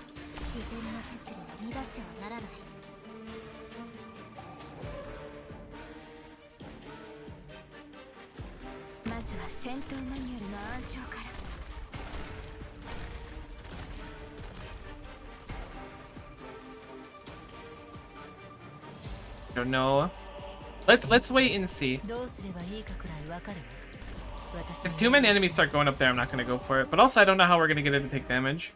Don't know. Let's wait and see. If too many enemies start going up there, I'm not gonna go for it. But also, I don't know how we're gonna get it to take damage.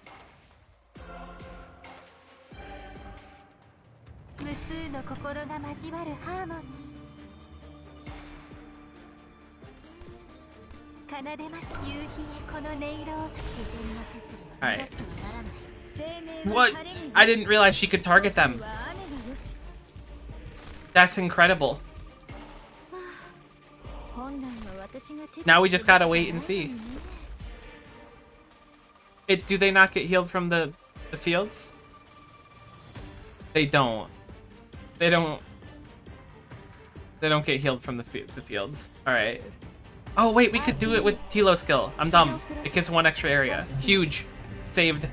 Alright. What? I didn't realize she could target them. That's incredible. Now we just gotta wait and see. Do they not get healed from the fields? They don't. They don't get healed from the fields. Alright. Oh wait, we could do it with Tilo skill. I'm dumb. It gives 1 extra area. Huge. Saved.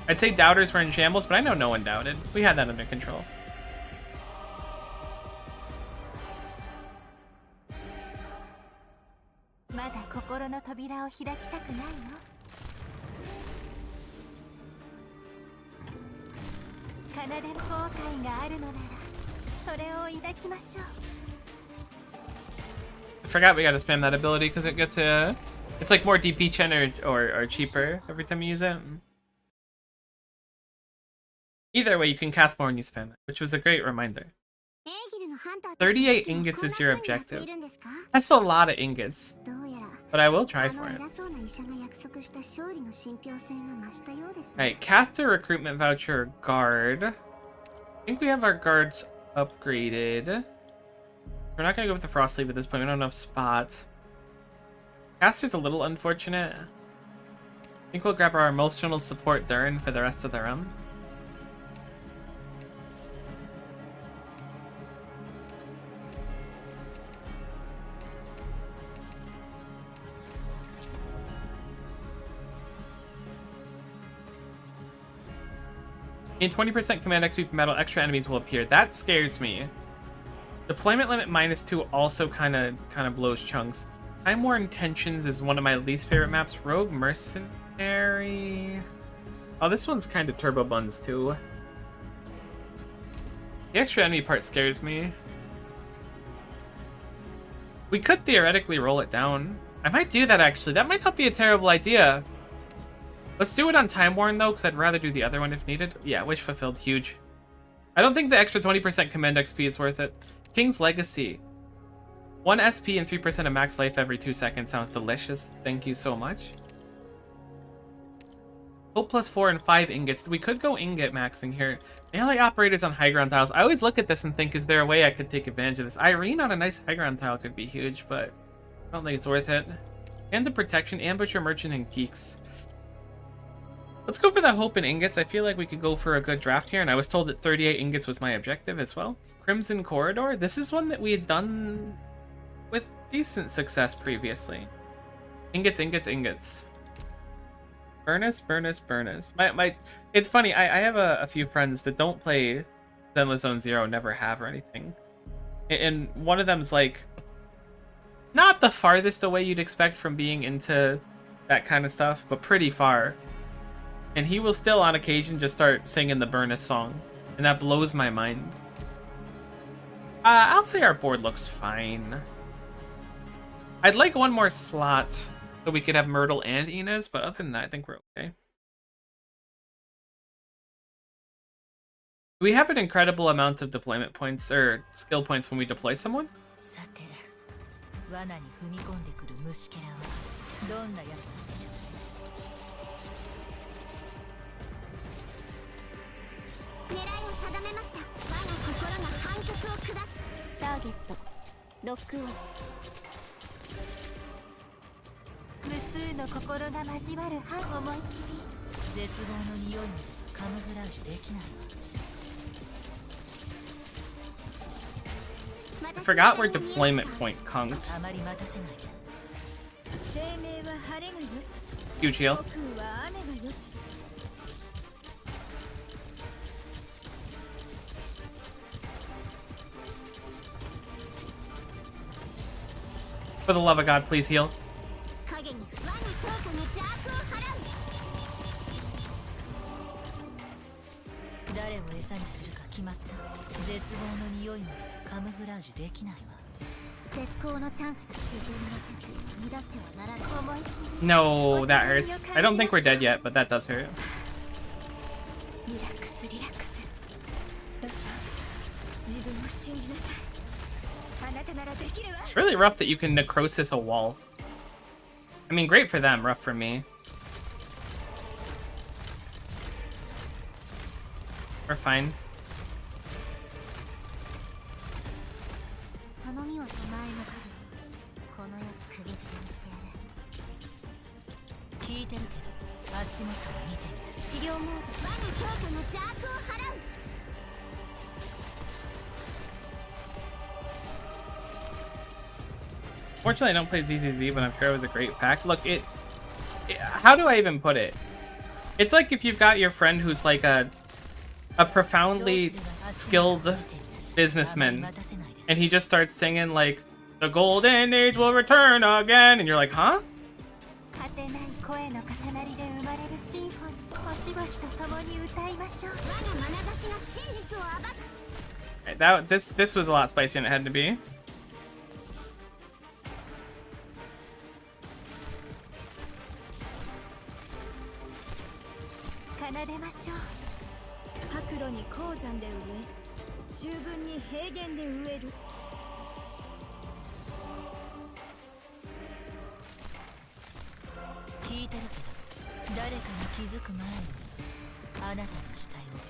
I'd say doubters were in shambles, but I know no one doubted. We had that under control. I forgot we gotta spam that ability because it gets it's like more DP chen or cheaper every time you use it. Either way, you can cast more when you spam it, which was a great reminder. 38 ingots is your objective. That's a lot of ingots, but I will try for it. Alright, caster recruitment voucher guard. I think we have our guards upgraded. We're not gonna go with the frost leaf at this point. We don't have enough spots. Caster's a little unfortunate. I think we'll grab our emotional support Durin for the rest of the round. In 20% command XP per medal, extra enemies will appear. That scares me. Deployment limit -2 also kind of blows chunks. Time War Intentions is one of my least favorite maps. Rogue Mercenary. Oh, this one's kind of turbo buns too. The extra enemy part scares me. We could theoretically roll it down. I might do that actually. That might not be a terrible idea. Let's do it on Time Worn though, because I'd rather do the other one if needed. Yeah, wish fulfilled, huge. I don't think the extra 20% command XP is worth it. King's Legacy. 1 SP and 3% of max life every 2 seconds sounds delicious. Thank you so much. Hope +4 and 5 ingots. We could go ingot maxing here. Melee operators on high ground tiles. I always look at this and think, is there a way I could take advantage of this? Irene on a nice high ground tile could be huge, but I don't think it's worth it. And the protection, ambusher, merchant, and geeks. Let's go for the hope and ingots. I feel like we could go for a good draft here, and I was told that 38 ingots was my objective as well. Crimson Corridor. This is one that we had done with decent success previously. Ingots, ingots, ingots. Burnus, Burnus, Burnus. It's funny, I have a few friends that don't play Zenless Zone Zero, never have or anything. And one of them's like, not the farthest away you'd expect from being into that kind of stuff, but pretty far. And he will still on occasion just start singing the Burnus song. And that blows my mind. I'll say our board looks fine. I'd like one more slot so we could have Myrtle and Inez, but other than that, I think we're okay. We have an incredible amount of deployment points, or skill points when we deploy someone. I forgot where deployment point conked. Huge heal. For the love of God, please heal. No, that hurts. I don't think we're dead yet, but that does hurt. Really rough that you can necrosis a wall. I mean, great for them, rough for me. We're fine. Fortunately, I don't play ZZZ, but I'm sure it was a great pack. Look, how do I even put it? It's like if you've got your friend who's like a profoundly skilled businessman, and he just starts singing like, "The golden age will return again," and you're like, huh? Right, this was a lot spicier than it had to be.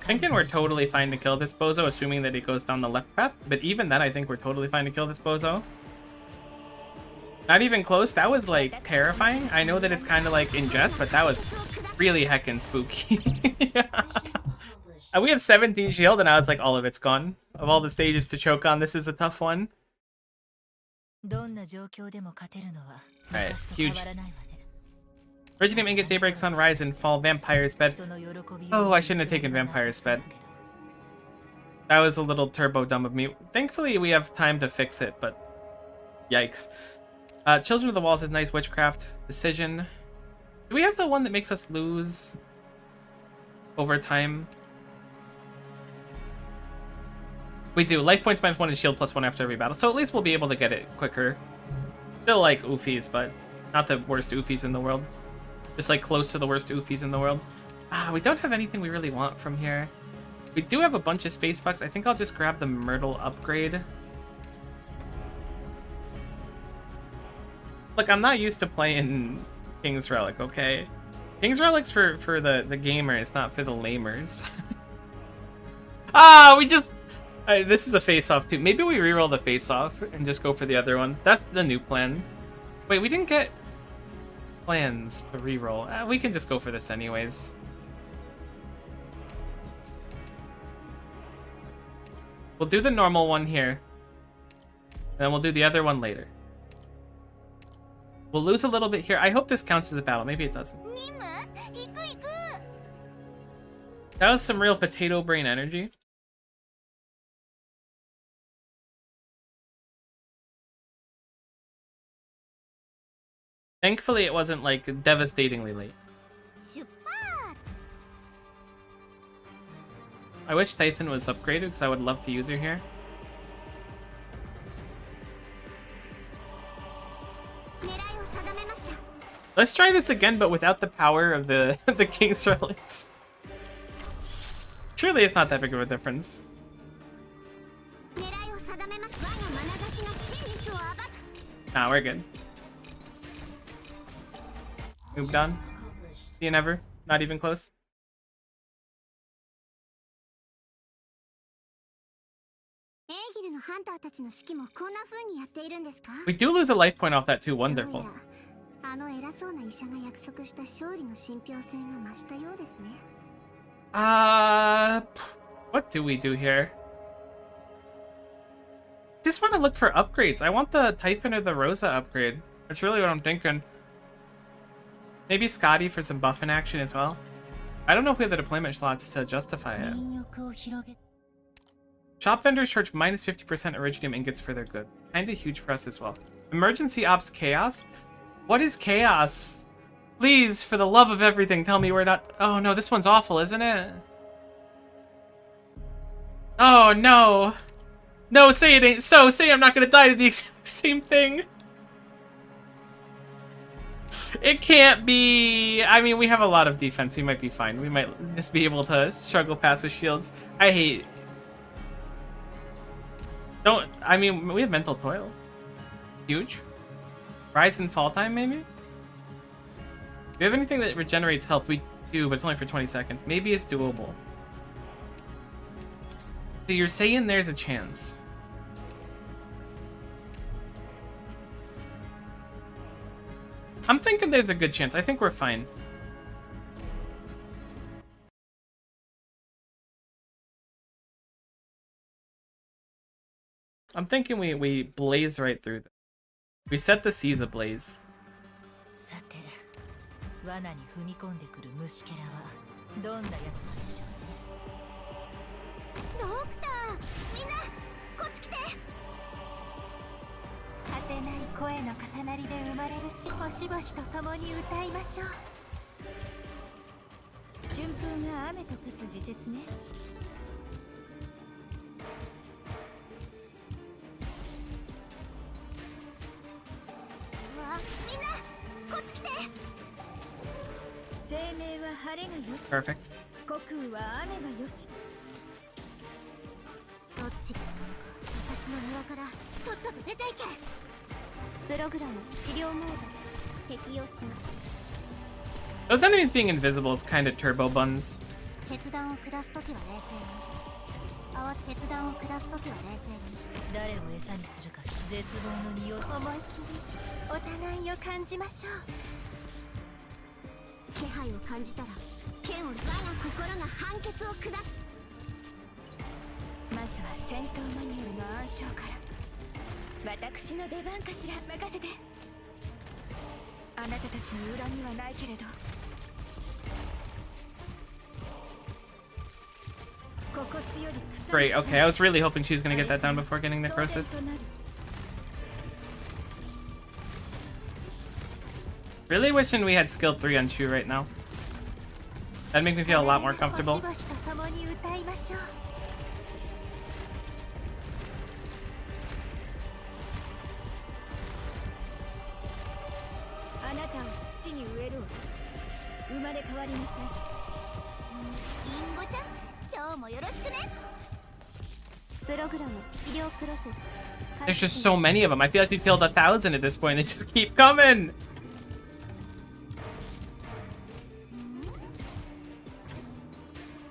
Thinking we're totally fine to kill this bozo, assuming that he goes down the left path. But even then, I think we're totally fine to kill this bozo. Not even close. That was like terrifying. I know that it's kind of like in jest, but that was really heckin' spooky. And we have 17 shield, and now it's like all of it's gone. Of all the stages to choke on, this is a tough one. Alright, huge. Iridium Ingot, Daybreak, Sunrise, and Fall, Vampire's Bed. Oh, I shouldn't have taken Vampire's Bed. That was a little turbo dumb of me. Thankfully, we have time to fix it, but yikes. Children of the Walls is nice. Witchcraft. Decision. Do we have the one that makes us lose over time? We do. Life points -1 and shield +1 after every battle. So at least we'll be able to get it quicker. Still like oofies, but not the worst oofies in the world. Just like close to the worst oofies in the world. We don't have anything we really want from here. We do have a bunch of space bucks. I think I'll just grab the Myrtle upgrade. Look, I'm not used to playing King's Relic, okay? King's Relic's for the gamers, not for the lamers. We just... this is a face-off too. Maybe we reroll the face-off and just go for the other one. That's the new plan. Wait, we didn't get plans to reroll. We can just go for this anyways. We'll do the normal one here. And then we'll do the other one later. We'll lose a little bit here. I hope this counts as a battle. Maybe it doesn't. That was some real potato brain energy. Thankfully, it wasn't like devastatingly late. I wish Typhon was upgraded because I would love to use her here. Let's try this again, but without the power of the the King's Relics. Surely it's not that big of a difference. Nah, we're good. Moved on. See you never. Not even close. We do lose a life point off that too. Wonderful. What do we do here? Just want to look for upgrades. I want the Typhon or the Rosa upgrade. That's really what I'm thinking. Maybe Scotty for some buffing action as well. I don't know if we have the deployment slots to justify it. Shop vendors charge minus 50% Iridium ingots for their good. Kinda huge for us as well. Emergency Ops Chaos? What is Chaos? Please, for the love of everything, tell me we're not... Oh no, this one's awful, isn't it? Oh no! No, say it ain't so! Say I'm not gonna die to the exact same thing! It can't be... I mean, we have a lot of defense, we might be fine. We might just be able to struggle past with shields. I hate... Don't... I mean, we have Mental Toil. Huge. Rise and Fall Time, maybe? Do we have anything that regenerates health? We do, but it's only for 20 seconds. Maybe it's doable. So you're saying there's a chance. I'm thinking there's a good chance. I think we're fine. I'm thinking we blaze right through them. We set the seas ablaze. Perfect. Those enemies being invisible is kind of turbo buns. 慌て決断を下すときは冷静に誰を餌にするか絶望の匂い。思いっきりお互いを感じましょう。気配を感じたら剣を我が心が判決を下す。まずは戦闘マニュアルの暗唱から。私の出番かしら。任せて。あなたたちに恨みはないけれど。心地より腐 Great, okay, I was really hoping she was gonna get that down before getting necrosis. Really wishing we had skill 3 on Shu right now. That'd make me feel a lot more comfortable. 星々と共に歌いましょう。あなたを土に植えるわ。生まれ変わりなさい。リンゴちゃん、今日もよろしくね。プログラム医療プロセス。 There's just so many of them. I feel like we killed 1,000 at this point. They just keep coming.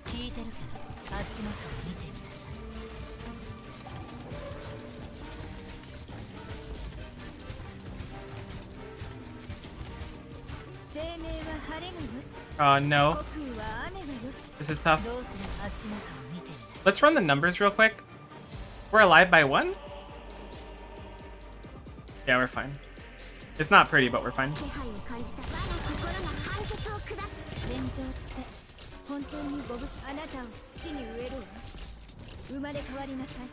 聞いてるけど足元を見てみなさい。生命は晴れがよし。 Oh no. 国は雨がよし。 This is tough. どうする足元を見てみなさい。 Let's run the numbers real quick. We're alive by 1? Yeah, we're fine. It's not pretty, but we're fine. 気配を感じた我が心が判決を下す。戦場って本当にボブス。あなたを土に植えるわ。生まれ変わりなさい。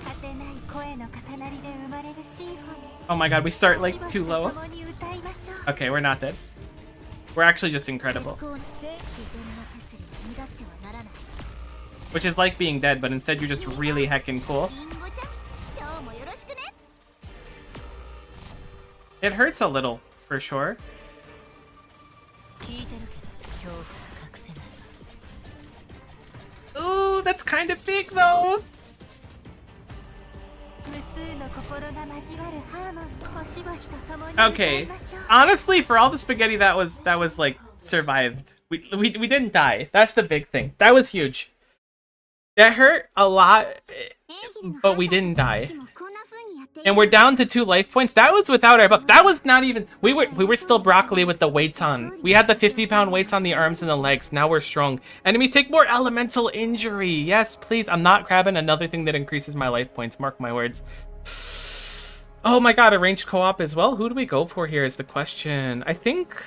果てない声の重なりで生まれるシンフォニー。 Oh my god, we start like too low. 共に歌いましょう。 Okay, we're not dead. We're actually just incredible. 自然の摂理を乱してはならない。 Which is like being dead, but instead you're just really heckin' cool. リンゴちゃん、今日もよろしくね。 It hurts a little, for sure. 聞いてるけど恐怖が隠せないわ。 Ooh, that's kind of big though. 無数の心が交わるハーモニー。星々と共に歌い Okay. ましょう。 Honestly, for all the spaghetti that was like survived. We didn't die. That's the big thing. That was huge. That hurt a lot, but we didn't die. And we're down to 2 life points. That was without our buff. That was not even... We were still broccoli with the weights on. We had the 50-pound weights on the arms and the legs. Now we're strong. Enemies take more elemental injury. Yes, please. I'm not grabbing another thing that increases my life points. Mark my words. Oh my god, arranged co-op as well. Who do we go for here is the question. I think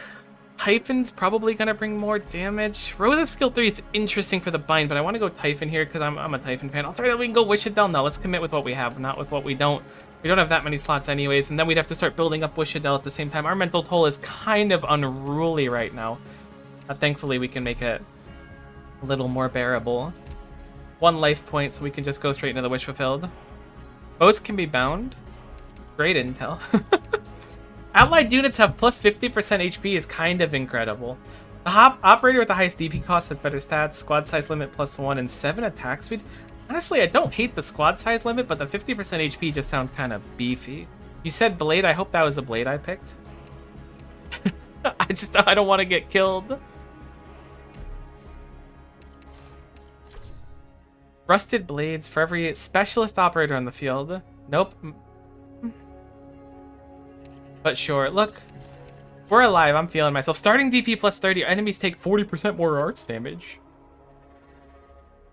Typhon's probably gonna bring more damage. Rosa's skill 3 is interesting for the bind, but I want to go Typhon here because I'm a Typhon fan. Alternatively, we can go Wish It Down. No, let's commit with what we have, not with what we don't. We don't have that many slots anyways, and then we'd have to start building up Wish It Down at the same time. Our mental toll is kind of unruly right now. Thankfully, we can make it a little more bearable. 1 life point, so we can just go straight into the Wish Fulfilled. Both can be bound. Great intel. Allied units have plus 50% HP is kind of incredible. The operator with the highest DP cost has better stats, squad size limit +1, and 7 attack speed. Honestly, I don't hate the squad size limit, but the 50% HP just sounds kind of beefy. You said blade, I hope that was the blade I picked. I don't want to get killed. Rusted blades for every specialist operator on the field. Nope. But sure, look. We're alive, I'm feeling myself. Starting DP plus 30, enemies take 40% more arts damage.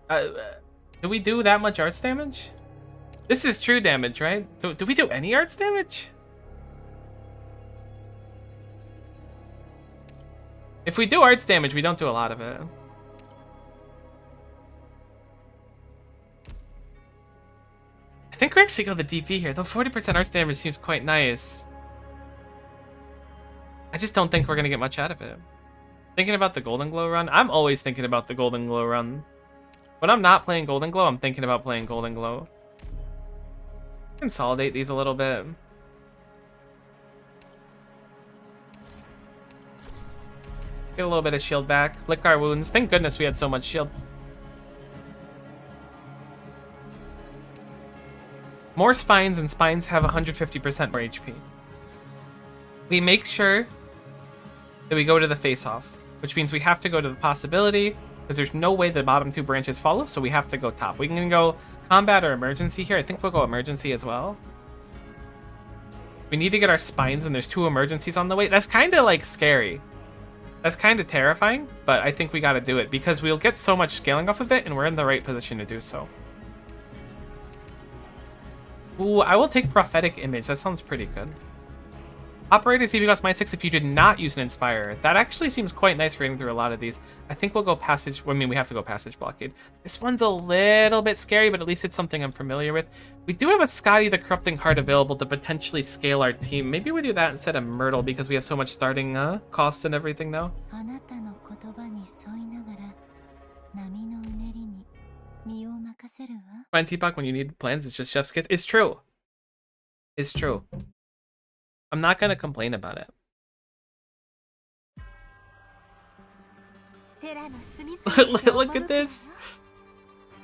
Do we do that much arts damage? This is true damage, right? Do we do any arts damage? If we do arts damage, we don't do a lot of it. I think we actually go the DP here, though 40% arts damage seems quite nice. I just don't think we're gonna get much out of it. Thinking about the Golden Glow run? I'm always thinking about the Golden Glow run. When I'm not playing Golden Glow, I'm thinking about playing Golden Glow. Consolidate these a little bit. Get a little bit of shield back. Lick our wounds. Thank goodness we had so much shield. More spines, and spines have 150% more HP. We make sure that we go to the face-off. which means we have to go to the possibility, because there's no way the bottom 2 branches follow, so we have to go top. We can go combat or emergency here. I think we'll go emergency as well. We need to get our spines, and there's 2 emergencies on the way. That's kind of, like, scary. That's kind of terrifying, but I think we got to do it, because we'll get so much scaling off of it, and we're in the right position to do so. Ooh, I will take Prophetic Image. That sounds pretty good. Operator CV costs -6 if you did not use an Inspire. That actually seems quite nice for getting through a lot of these. I think we'll go Passage. I mean, we have to go Passage Blockade. This one's a little bit scary, but at least it's something I'm familiar with. We do have a Scotty the Corrupting Heart available to potentially scale our team. Maybe we do that instead of Myrtle because we have so much starting costs and everything now. Find Teapot when you need plans. It's just Chef's Kiss. It's true. It's true. I'm not gonna complain about it. Look at this.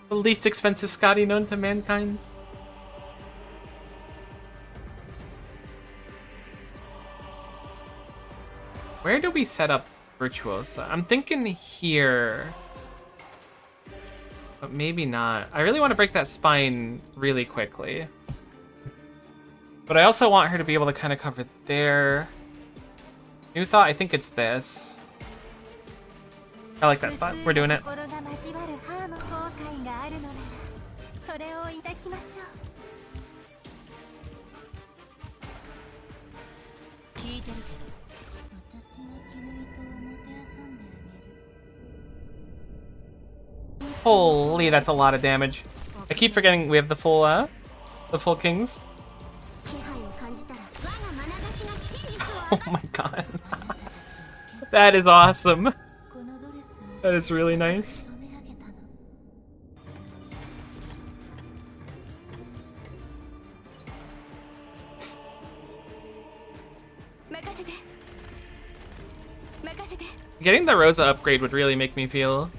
The least expensive Scotty known to mankind. Where do we set up Virtuosa? I'm thinking here. But maybe not. I really want to break that spine really quickly. But I also want her to be able to kind of cover there. New thought, I think it's this. I like that spot. We're doing it. Holy, that's a lot of damage. I keep forgetting we have the full kings. Oh my god. That is awesome. That is really nice. Getting the Rosa upgrade would really make me feel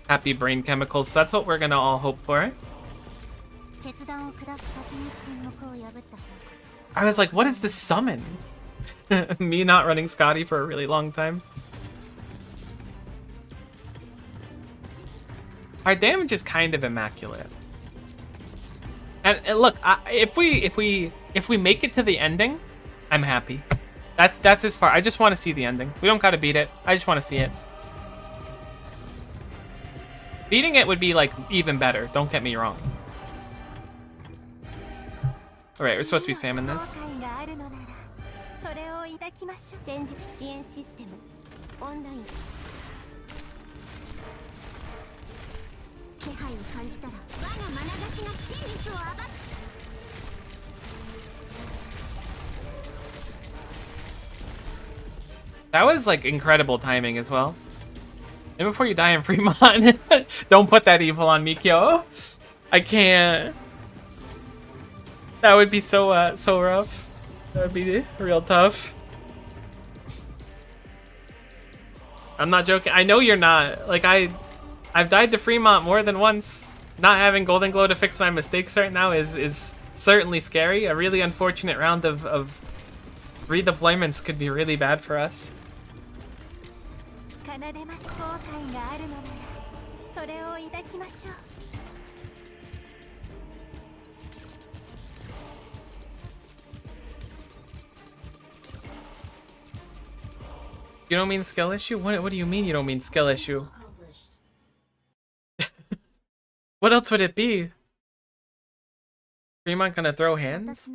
happy brain chemicals, so that's what we're gonna all hope for. I was like, what is this summon? Me not running Scotty for a really long time. Our damage is kind of immaculate. And look, if we make it to the ending, I'm happy. That's as far. I just want to see the ending. We don't gotta beat it. I just want to see it. Beating it would be like even better. Don't get me wrong. All right, we're supposed to be spamming this. That was like incredible timing as well. And before you die in Fremont, don't put that evil on me, Kyo. I can't. That would be so so rough. That would be real tough. I'm not joking. I know you're not. Like I've died to Fremont more than once. Not having Golden Glow to fix my mistakes right now is certainly scary. A really unfortunate round of redeployments could be really bad for us. You don't mean skill issue? What do you mean you don't mean skill issue? What else would it be? Fremont gonna throw hands?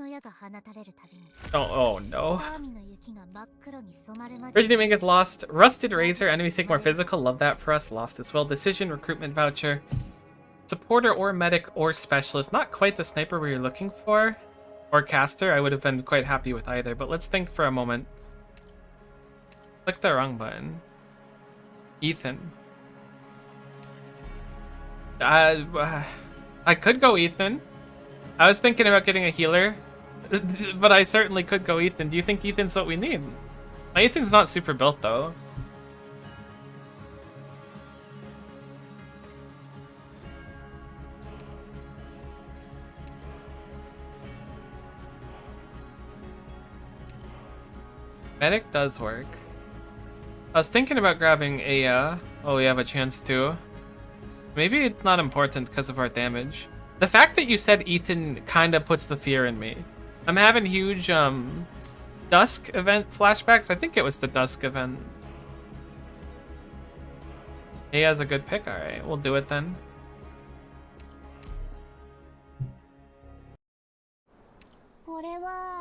Oh no. Resident gets lost. Rusted Razor. Enemies take more physical. Love that for us. Lost as well. Decision. Recruitment voucher. Supporter or medic or specialist. Not quite the sniper we were looking for. Or caster. I would have been quite happy with either. But let's think for a moment. Click the wrong button. Ethan. I could go Ethan. I was thinking about getting a healer, but I certainly could go Ethan. Do you think Ethan's what we need? My Ethan's not super built though. Medic does work. I was thinking about grabbing Aya. Oh, we have a chance to. Maybe it's not important because of our damage. The fact that you said Ethan kind of puts the fear in me. I'm having huge Dusk event flashbacks. I think it was the Dusk event. Aya's a good pick. All right, we'll do it then.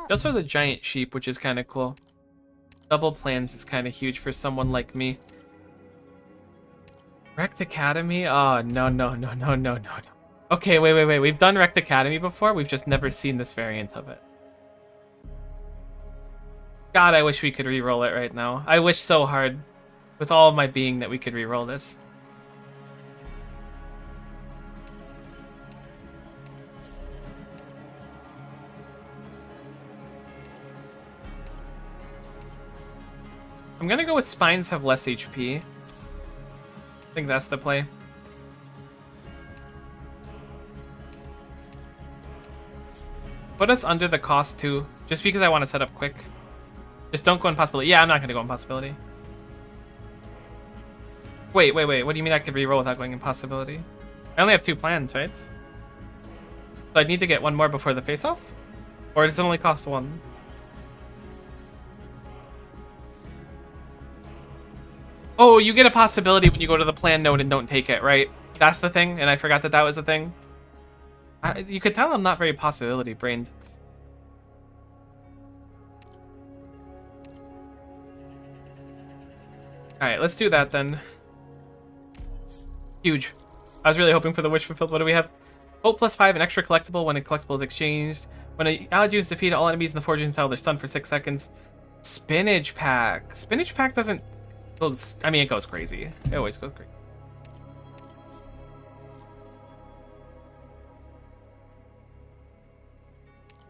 Also the giant sheep, which is kind of cool. Double plans is kind of huge for someone like me. Rect Academy? Oh, no. Okay, wait. We've done Rect Academy before. We've just never seen this variant of it. God, I wish we could re-roll it right now. I wish so hard with all of my being that we could re-roll this. I'm gonna go with spines have less HP. I think that's the play. Put us under the cost too, just because I want to set up quick. Just don't go in possibility. Yeah, I'm not gonna go in possibility. Wait. What do you mean I could reroll without going in possibility? I only have 2 plans, right? So I need to get 1 more before the face-off? Or does it only cost 1? Oh, you get a possibility when you go to the plan node and don't take it, right? That's the thing, and I forgot that that was the thing. You could tell I'm not very possibility brained. Alright, let's do that then. Huge. I was really hoping for the wish fulfilled. What do we have? Hope +5, an extra collectible when a collectible is exchanged. When an allied unit is defeated, all enemies in the forging cell, they're stunned for 6 seconds. Spinach pack. Spinach pack doesn't... I mean, it goes crazy. It always goes crazy.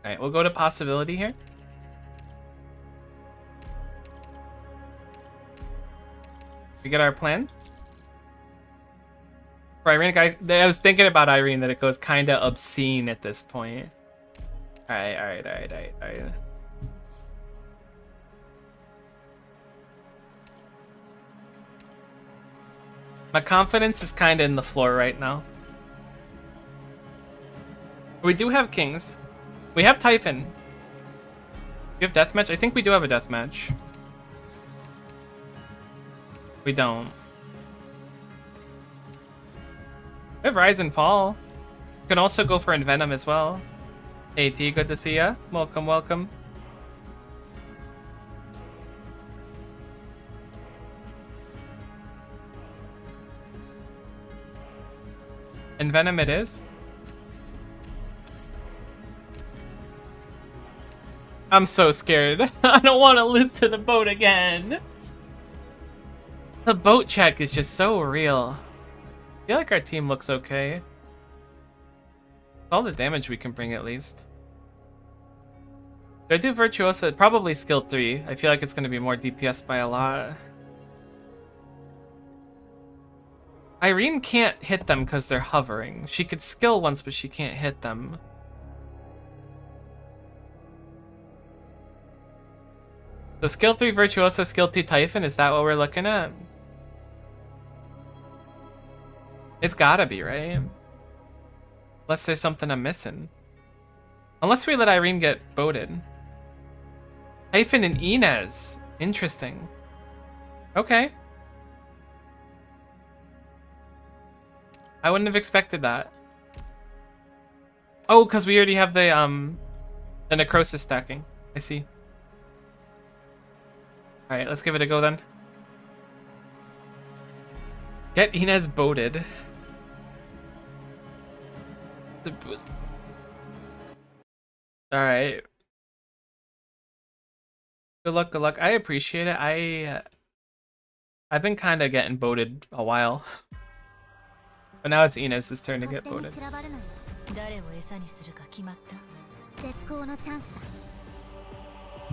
Alright, we'll go to possibility here. We get our plan. For Irene, I was thinking about Irene that it goes kind of obscene at this point. Alright. My confidence is kind of in the floor right now. We do have kings. We have Typhon. We have deathmatch. I think we do have a deathmatch. We don't. We have Rise and Fall. You can also go for Envenom as well. AT, good to see ya. Welcome. Envenom it is. I'm so scared. I don't want to lose to the boat again. The boat check is just so real. I feel like our team looks okay. All the damage we can bring at least. Do I do Virtuosa? Probably skill 3. I feel like it's going to be more DPS by a lot. Irene can't hit them because they're hovering. She could skill once, but she can't hit them. So skill 3 Virtuosa, skill 2 Typhon, is that what we're looking at? It's gotta be, right? Unless there's something I'm missing. Unless we let Irene get boated. Typhon and Inez. Interesting. Okay. I wouldn't have expected that. Oh, because we already have the necrosis stacking. I see. Alright, let's give it a go then. Get Inez boated. Alright. Good luck. I appreciate it. I've been kind of getting boated a while. But now it's Inez's turn to get boated.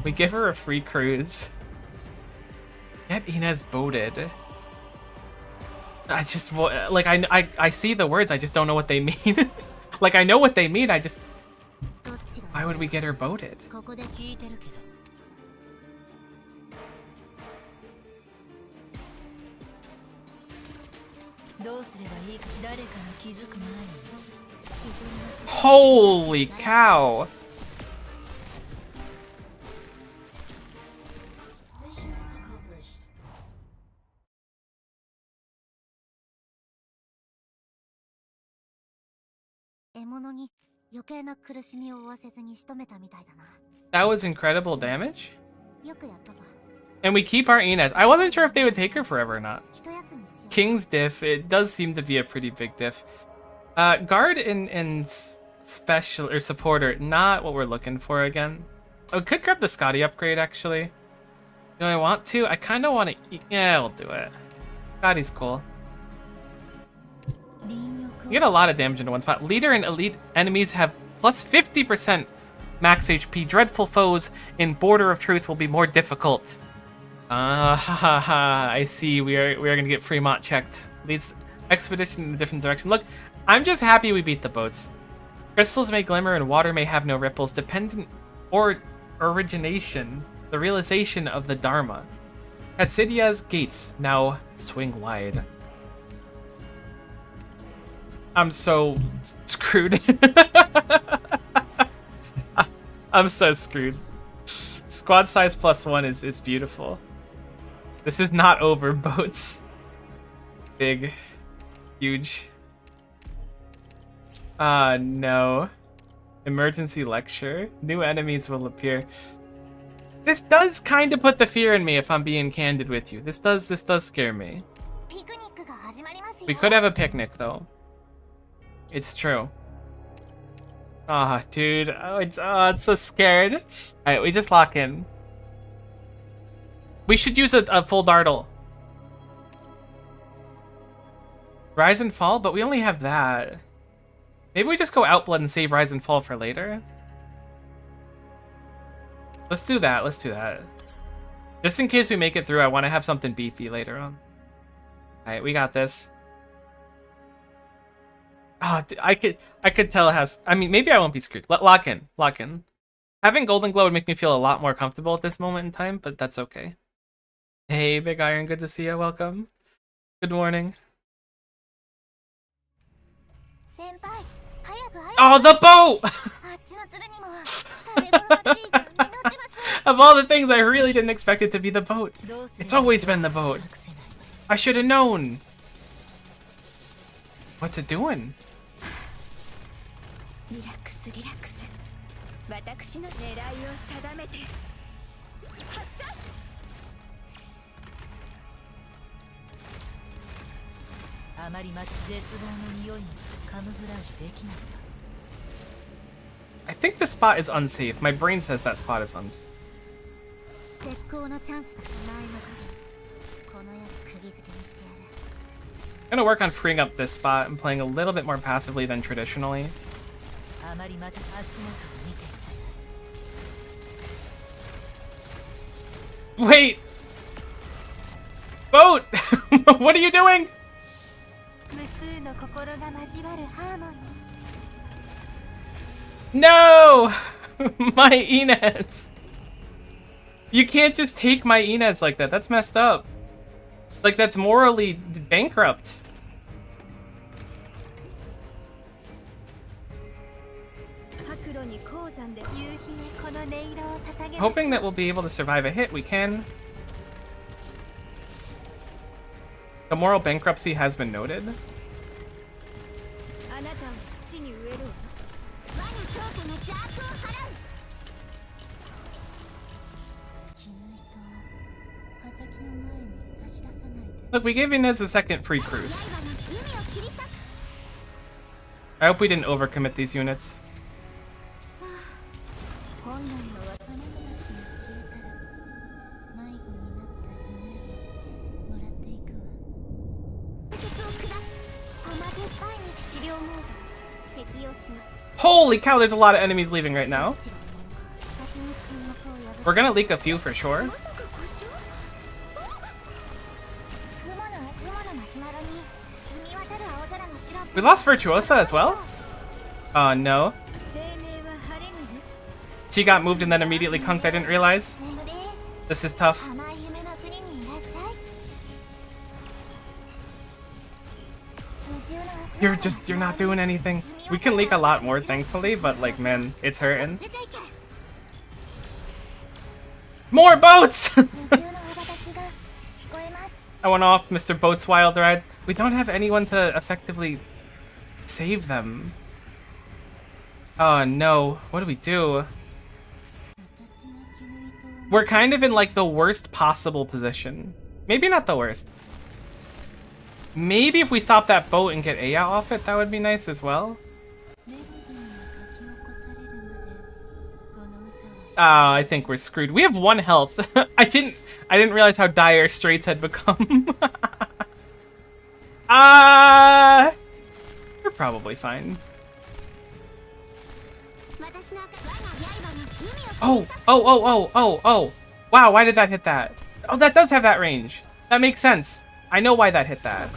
We give her a free cruise. Get Inez boated. I just, like, I see the words, I just don't know what they mean. Like, I know what they mean, I just... Why would we get her boated? Holy cow! That was incredible damage. And we keep our Inez. I wasn't sure if they would take her forever or not. King's diff, it does seem to be a pretty big diff. Guard and special or supporter, not what we're looking for again. I could grab the Scotty upgrade actually. Do I want to? I kind of want to. Yeah, we'll do it. Scotty's cool. You get a lot of damage into one spot. Leader and elite enemies have plus 50% max HP. Dreadful foes in Border of Truth will be more difficult. I see. We are gonna get Fremont checked. Leads expedition in a different direction. Look, I'm just happy we beat the boats. Crystals may glimmer and water may have no ripples. Dependent or origination, the realization of the Dharma. Cassidia's gates now swing wide. I'm so screwed. I'm so screwed. Squad size +1 is beautiful. This is not over, boats. Big. Huge. No. Emergency lecture. New enemies will appear. This does kind of put the fear in me if I'm being candid with you. This does scare me. We could have a picnic though. It's true. Ah, oh, dude. Oh, it's so scared. Alright, we just lock in. We should use a full dartle. Rise and fall, but we only have that. Maybe we just go Outblood and save Rise and Fall for later. Let's do that. Let's do that. Just in case we make it through, I want to have something beefy later on. Alright, we got this. Oh, I could tell how. I mean, maybe I won't be screwed. Lock in. Lock in. Having Golden Glow would make me feel a lot more comfortable at this moment in time, but that's okay. Hey, Big Iron, good to see you. Welcome. Good morning. Oh, the boat! Of all the things, I really didn't expect it to be the boat. It's always been the boat. I should have known. What's it doing? I think the spot is unsafe. My brain says that spot is unsafe. I'm gonna work on freeing up this spot and playing a little bit more passively than traditionally. Wait! Boat! What are you doing? No! My Inez! You can't just take my Inez like that. That's messed up. Like, that's morally bankrupt. Hoping that we'll be able to survive a hit. We can. The moral bankruptcy has been noted. Look, we gave Inez a second free cruise. I hope we didn't overcommit these units. Holy cow, there's a lot of enemies leaving right now. We're gonna leak a few for sure. We lost Virtuosa as well? Oh no. She got moved and then immediately conked, I didn't realize. This is tough. You're not doing anything. We can leak a lot more, thankfully, but like, man, it's hurting. More boats! I went off Mr. Boat's wild ride. We don't have anyone to effectively save them. Oh no, what do we do? We're kind of in like the worst possible position. Maybe not the worst. Maybe if we stop that boat and get Aya off it, that would be nice as well. Oh, I think we're screwed. We have 1 health. I didn't realize how dire Straits had become. We're probably fine. Oh. Wow, why did that hit that? Oh, that does have that range. That makes sense. I know why that hit that.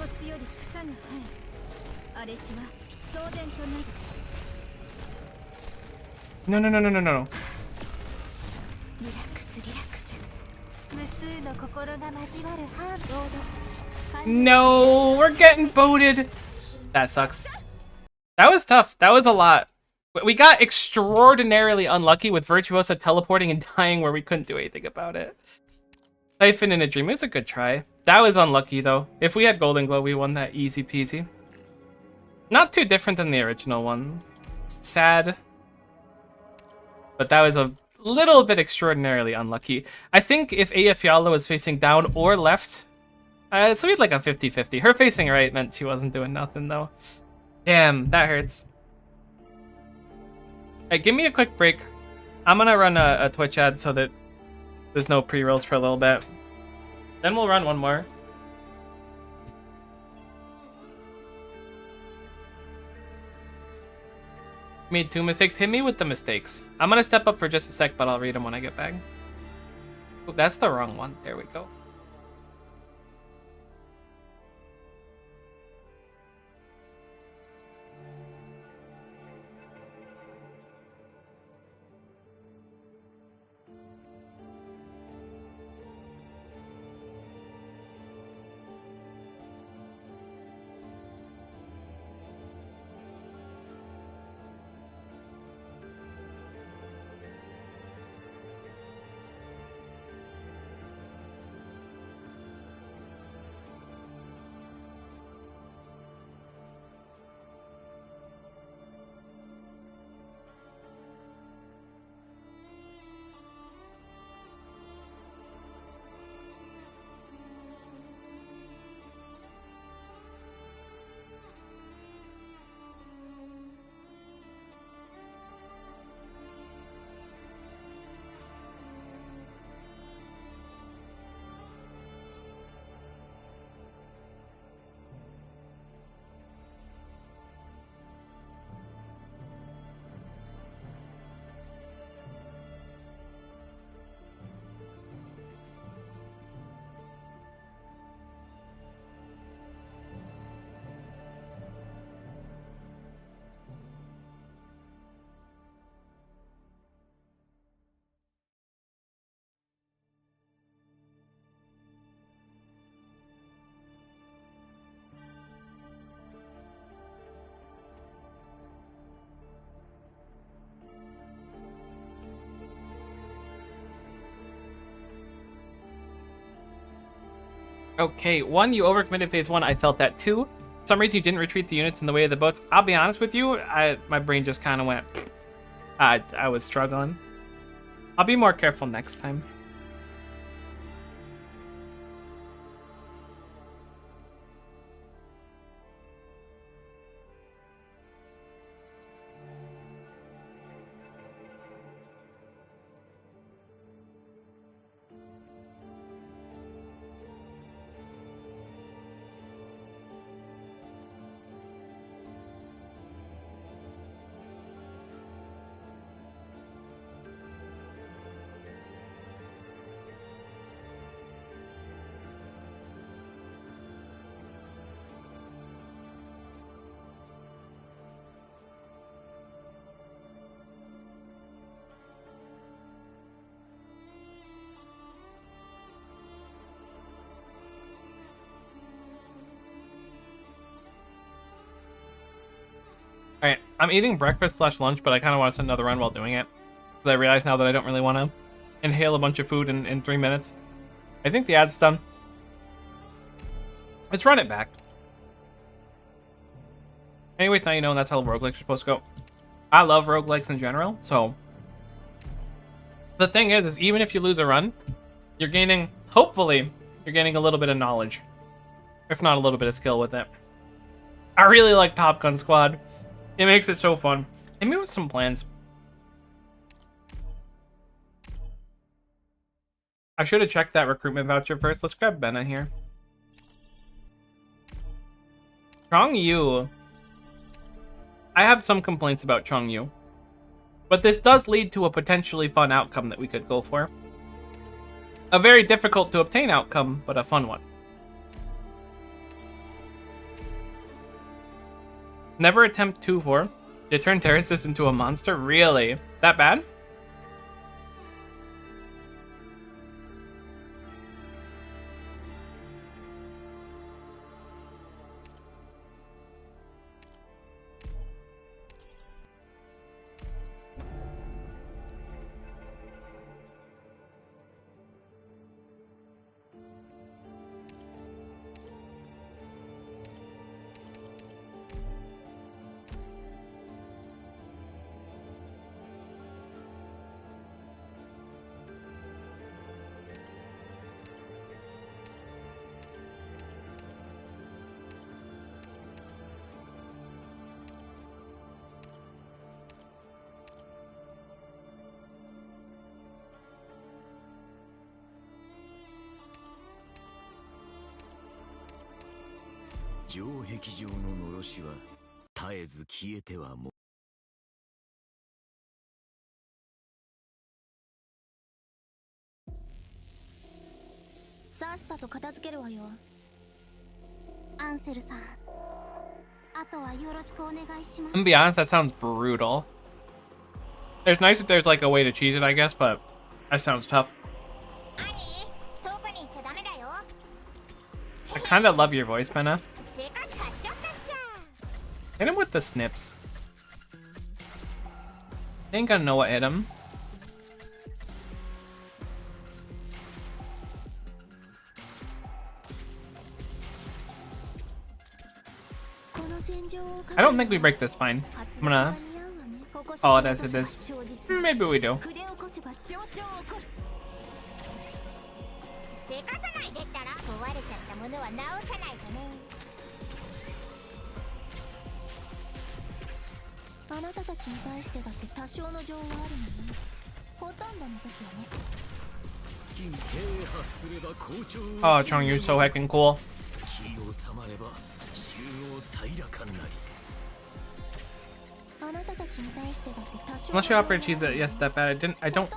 No. No, we're getting boated. That sucks. That was tough. That was a lot. We got extraordinarily unlucky with Virtuosa teleporting and dying where we couldn't do anything about it. Typhon in a Dream. It was a good try. That was unlucky, though. If we had Golden Glow, we won that easy peasy. Not too different than the original one. Sad. But that was a little bit extraordinarily unlucky. I think if Aya Fiala was facing down or left, so we had like a 50-50. Her facing right meant she wasn't doing nothing, though. Damn, that hurts. Hey, give me a quick break. I'm gonna run a Twitch ad so that there's no pre-rolls for a little bit. Then we'll run one more. Made 2 mistakes. Hit me with the mistakes. I'm gonna step up for just a sec, but I'll read them when I get back. Oh, that's the wrong one. There we go. Okay, 1, you overcommitted phase 1. I felt that. 2, for some reason you didn't retreat the units in the way of the boats. I'll be honest with you, my brain just kind of went. I was struggling. I'll be more careful next time. I'm eating breakfast slash lunch, but I kind of want to send another run while doing it. But I realize now that I don't really want to inhale a bunch of food in 3 minutes. I think the ad's done. Let's run it back. Anyway, now you know, and that's how roguelikes are supposed to go. I love roguelikes in general, so... The thing is even if you lose a run, you're gaining, hopefully, you're gaining a little bit of knowledge. If not a little bit of skill with it. I really like Top Gun Squad. It makes it so fun. Hit me with some plans. I should have checked that recruitment voucher first. Let's grab Benna here. Chong Yu. I have some complaints about Chong Yu. But this does lead to a potentially fun outcome that we could go for. A very difficult to obtain outcome, but a fun one. Never attempt 2-4. You turn Terraces into a monster? Really? That bad?さっさと片付けるわよ。アンセルさん、あとはよろしくお願いします。 I'm gonna be honest, that sounds brutal. It's nice if there's like a way to cheese it, I guess, but that sounds tough. I kind of love your voice, Benna. Hit him with the snips. They ain't gonna know what hit him. I don't think we break this spine. I'm gonna call it as it is. Maybe we do. Oh, Chong Yu's so heckin' cool. Unless you operate cheese that yes that bad. I don't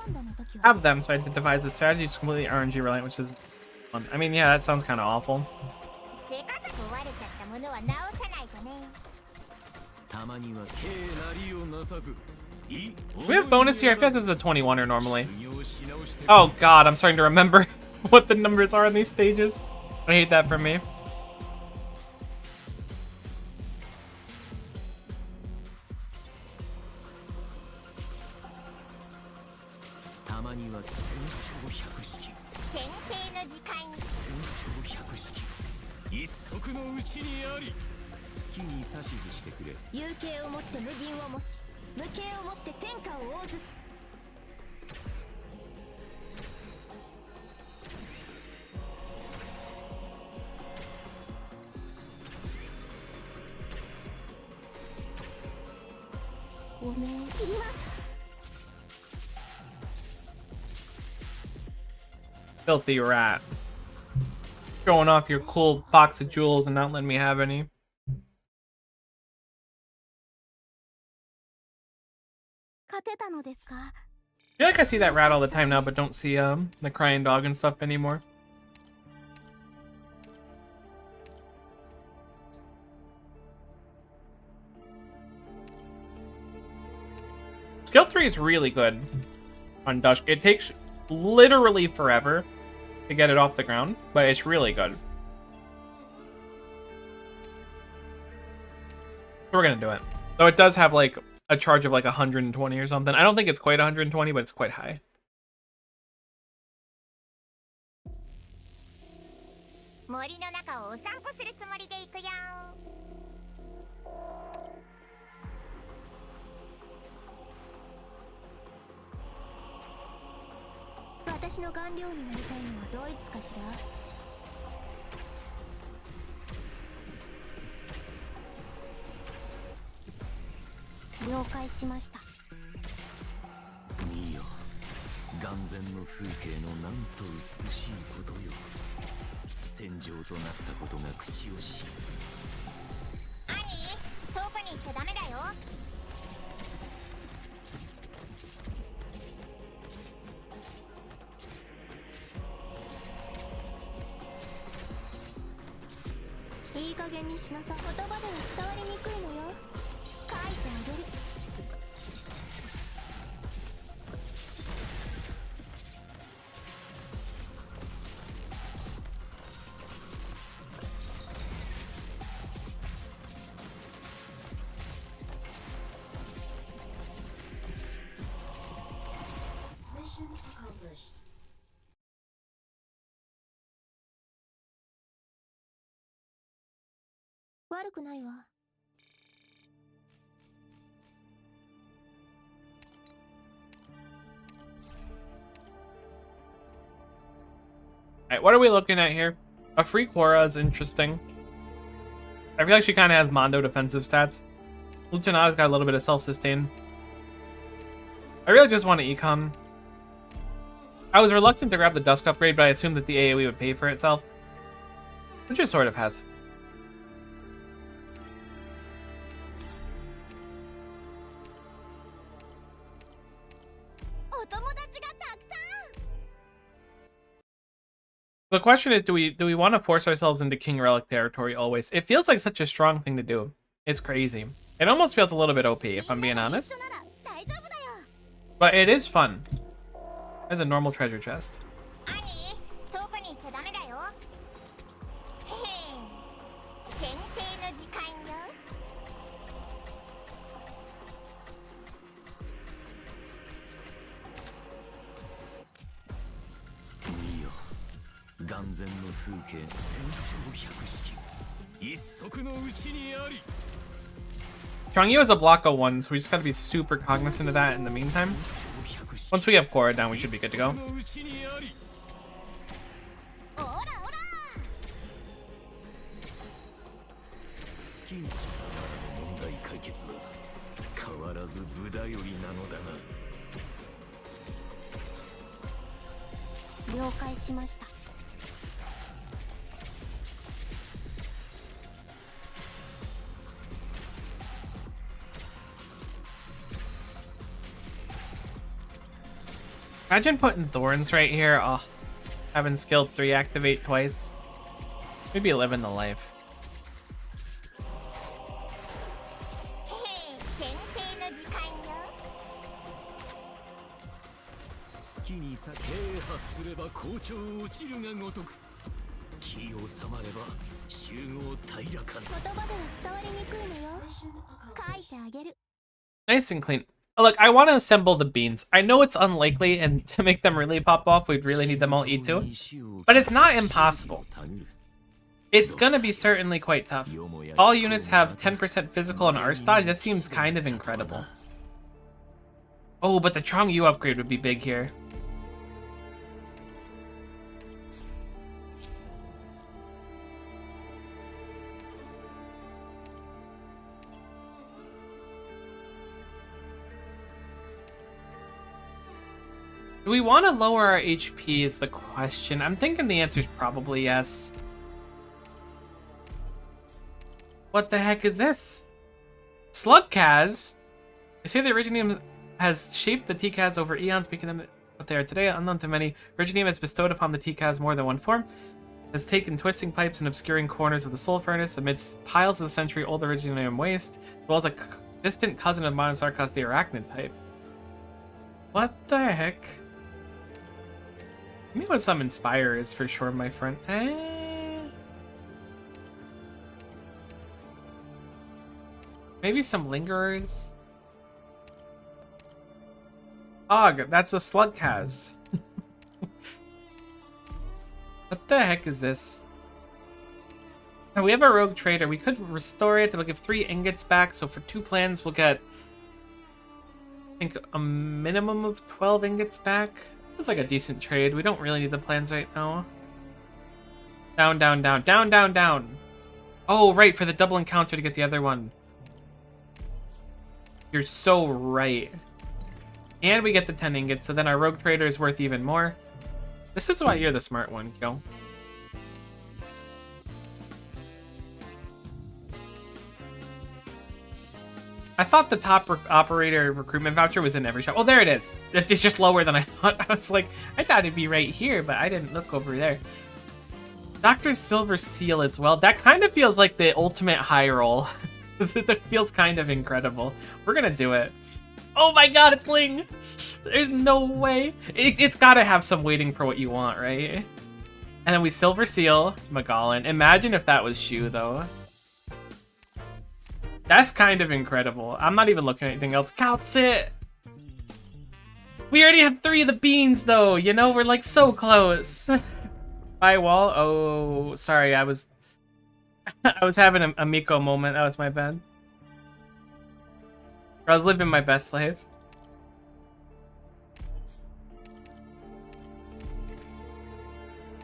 have them, so I had to devise a strategy to completely RNG reliant, which is fun. I mean, yeah, that sounds kind of awful. We have bonus here. I feel like this is a 21er normally. Oh god, I'm starting to remember what the numbers are in these stages. I hate that for me. Filthy rat. Showing off your cool box of jewels and not letting me have any. I feel like I see that rat all the time now, but don't see the crying dog and stuff anymore. Skill 3 is really good on Dusk. It takes literally forever to get it off the ground, but it's really good. We're gonna do it. Though it does have like a charge of like 120 or something. I don't think it's quite 120, but it's quite high. 森の中をお散歩するつもりで行くよ。私の顔料になりたいのはドイツかしら。了解しました。見よ、眼前の風景のなんと美しいことよ。戦場となったことが口惜しい。アニー、遠くに行っちゃダメだよ。いい加減にしなさい。言葉では伝わりにくいのよ。書いてあげる。悪くないわ。Alright, what are we looking at here? A free Quora is interesting. I feel like she kind of has Mondo defensive stats. Luciana's got a little bit of self-sustain. I really just want to econ. I was reluctant to grab the Dusk upgrade, but I assumed that the AoE would pay for itself. Which it sort of has. The question is, do we want to force ourselves into King Relic territory always? It feels like such a strong thing to do. It's crazy. It almost feels a little bit OP, if I'm being honest. But it is fun. As a normal treasure chest. Changyu is a block of 1, so we just gotta be super cognizant of that in the meantime. Once we have Korra down, we should be good to go. Imagine putting Thorns right here. Oh, having skill 3 activate twice. We'd be living the life. Nice and clean. Look, I want to assemble the beans. I know it's unlikely, and to make them really pop off, we'd really need them all E2. But it's not impossible. It's gonna be certainly quite tough. All units have 10% physical and art dodge. That seems kind of incredible. Oh, but the Changyu upgrade would be big here. Do we want to lower our HP is the question. I'm thinking the answer is probably yes. What the heck is this? Slugkaz? They say the Originium has shaped the T-Kaz over eons, making them what they are today, unknown to many. Originium has bestowed upon the T-Kaz more than one form. Has taken twisting pipes and obscuring corners of the Soul Furnace amidst piles of the century-old Originium waste, as well as a distant cousin of modern Sarkos, the Arachnid type. What the heck? You know what some Inspire is for sure, my friend. Maybe some lingerers. Og, that's a slugcaz. What the heck is this? Now we have a rogue trader. We could restore it. It'll give 3 ingots back. So for 2 plans, we'll get, I think, a minimum of 12 ingots back. That's like a decent trade. We don't really need the plans right now. Down, down, down, down, down, down. Oh, right, for the double encounter to get the other one. You're so right. And we get the 10 ingots, so then our rogue trader is worth even more. This is why you're the smart one, Kyo. I thought the top operator recruitment voucher was in every shop. Oh, there it is. It's just lower than I thought. I was like, I thought it'd be right here, but I didn't look over there. Dr. Silver Seal as well. That kind of feels like the ultimate high roll. That feels kind of incredible. We're gonna do it. Oh my god, it's Ling! There's no way. It's gotta have some waiting for what you want, right? And then we Silver Seal, Magallan. Imagine if that was Shu, though. That's kind of incredible. I'm not even looking at anything else. Counts it! We already have 3 of the beans, though. You know, we're like so close. Bye, wall. Oh, sorry. I was having a Miko moment. That was my bad. I was living my best life.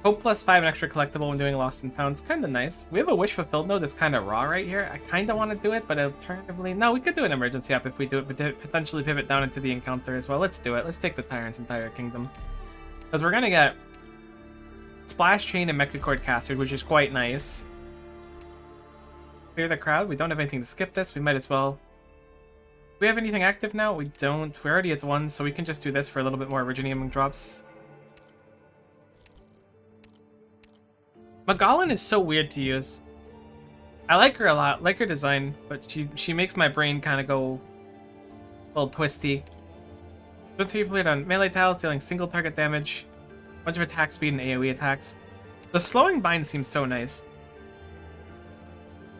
Hope +5 an extra collectible when doing Lost and Found. It's kind of nice. We have a wish fulfilled node that's kind of raw right here. I kind of want to do it, but alternatively, no, we could do an emergency up if we do it, but potentially pivot down into the encounter as well. Let's do it. Let's take the Tyrant's entire kingdom. Because we're going to get Splash Chain and Mecha Cord Castered, which is quite nice. Clear the crowd. We don't have anything to skip this. We might as well. Do we have anything active now? We don't. We're already at 1, so we can just do this for a little bit more Originium drops. Magallan is so weird to use. I like her a lot, like her design, but she makes my brain kind of go a little twisty. Just played on melee tiles, dealing single target damage, bunch of attack speed and AoE attacks. The slowing bind seems so nice.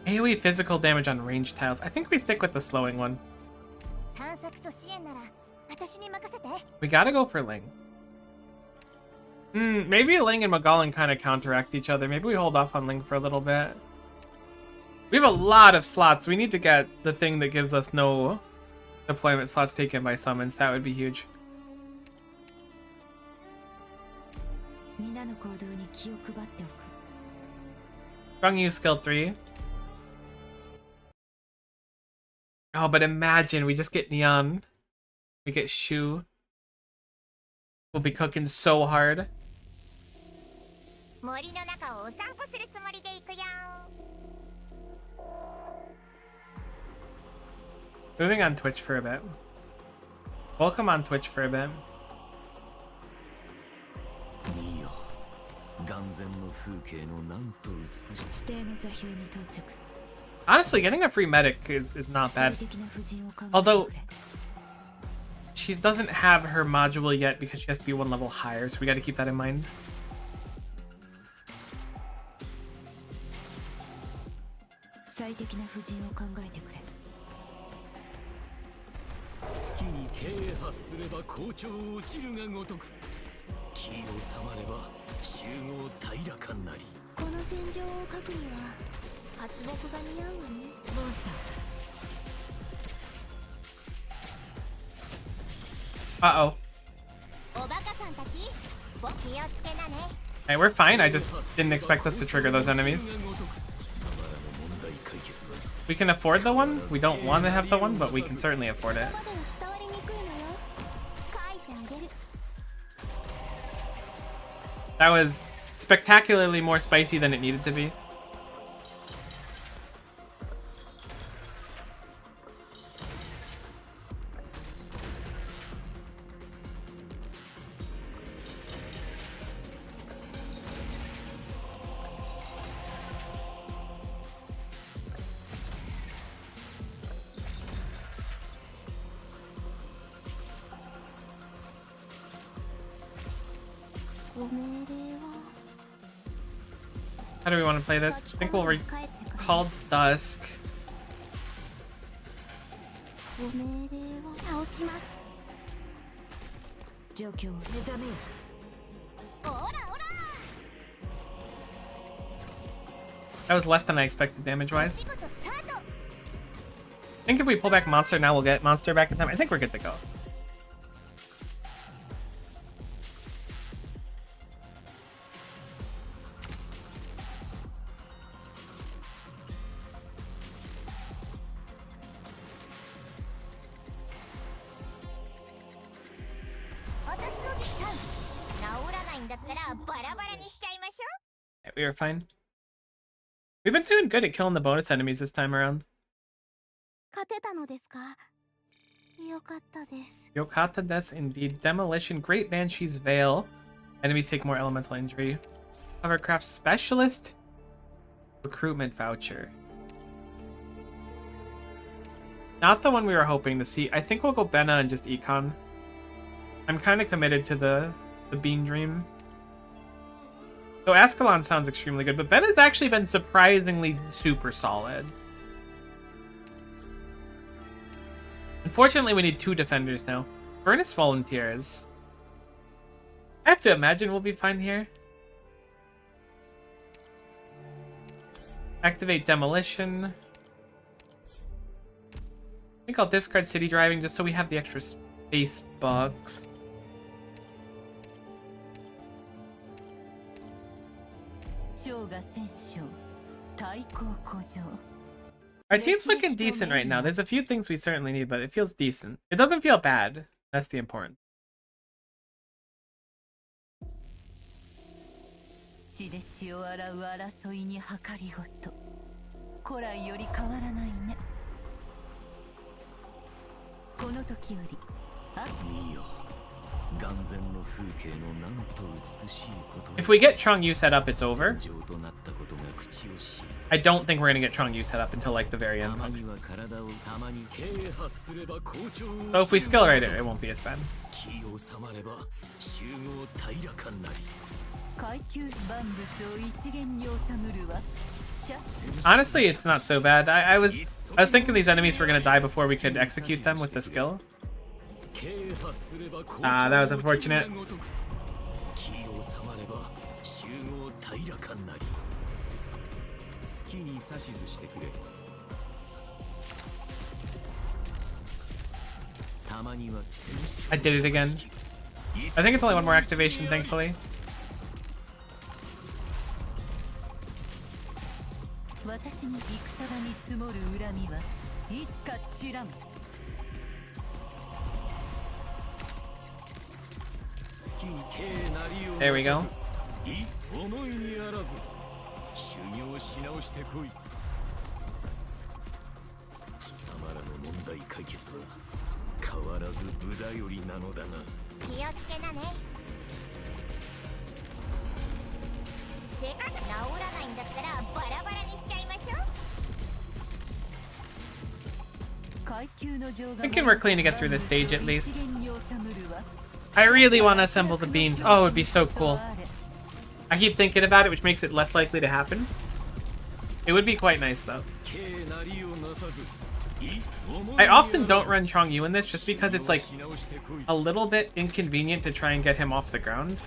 AoE physical damage on ranged tiles. I think we stick with the slowing one. We gotta go for Ling. Maybe Ling and Magallan kind of counteract each other. Maybe we hold off on Ling for a little bit. We have a lot of slots. We need to get the thing that gives us no deployment slots taken by summons. That would be huge. Strong use skill 3. Oh, but imagine we just get Neon. We get Shu. We'll be cooking so hard. Moving on Twitch for a bit. Welcome on Twitch for a bit. Honestly, getting a free medic is not bad. Although, she doesn't have her module yet because she has to be 1 level higher, so we gotta keep that in mind. Uh-oh. Hey, we're fine. I just didn't expect us to trigger those enemies. We can afford the one. We don't want to have the one, but we can certainly afford it. That was spectacularly more spicy than it needed to be. How do we want to play this? I think we'll recall Dusk. ご命令は倒します。状況を目覚めよ。オラオラ。 That was less than I expected damage-wise. 仕事スタート。 I think if we pull back Monster now, we'll get Monster back in time. I think we're good to go. Yeah, we were fine. We've been doing good at killing the bonus enemies this time around. 勝てたのですか。よかったです。 Yokata des indeed. Demolition, Great Banshee's Veil. Enemies take more elemental injury. Hovercraft Specialist. Recruitment Voucher. Not the one we were hoping to see. I think we'll go Benna and just Econ. I'm kind of committed to the Bean Dream. So Ascalon sounds extremely good, but Benna's actually been surprisingly super solid. Unfortunately, we need 2 defenders now. Furnace Volunteers. I have to imagine we'll be fine here. Activate Demolition. I think I'll discard City Driving just so we have the extra space bugs. Our team's looking decent right now. There's a few things we certainly need, but it feels decent. It doesn't feel bad. That's the important. 血で血を洗う争いに計りごと。古来より変わらないね。この時より、あ、見よ。眼前の風景のなんと美しいこと。 If we get Changyu set up, it's over. 戦場となったことが口をし。 I don't think we're gonna get Changyu set up until like the very end. たまには体をたまに啓発すれば好調。 So if we skill right, it won't be as bad. 気を収まれば集合平らかなり。 階級万物を一元に収むるは。 Honestly, it's not so bad. I was thinking these enemies were gonna die before we could execute them with the skill. Ah, that was unfortunate. I did it again. I think it's only one more activation, thankfully. 私に戦場に積もる恨みはいつか散らん。 There we go. 思いにあらず修行し直してこい。貴様らの問題解決は変わらず無駄よりなのだが。気をつけなね。生活治らないんだったらバラバラにしちゃいましょう。 Thinking we're clean to get through this stage at least. I really want to assemble the beans. Oh, it would be so cool. I keep thinking about it, which makes it less likely to happen. It would be quite nice, though. I often don't run Changyu in this just because it's like a little bit inconvenient to try and get him off the ground.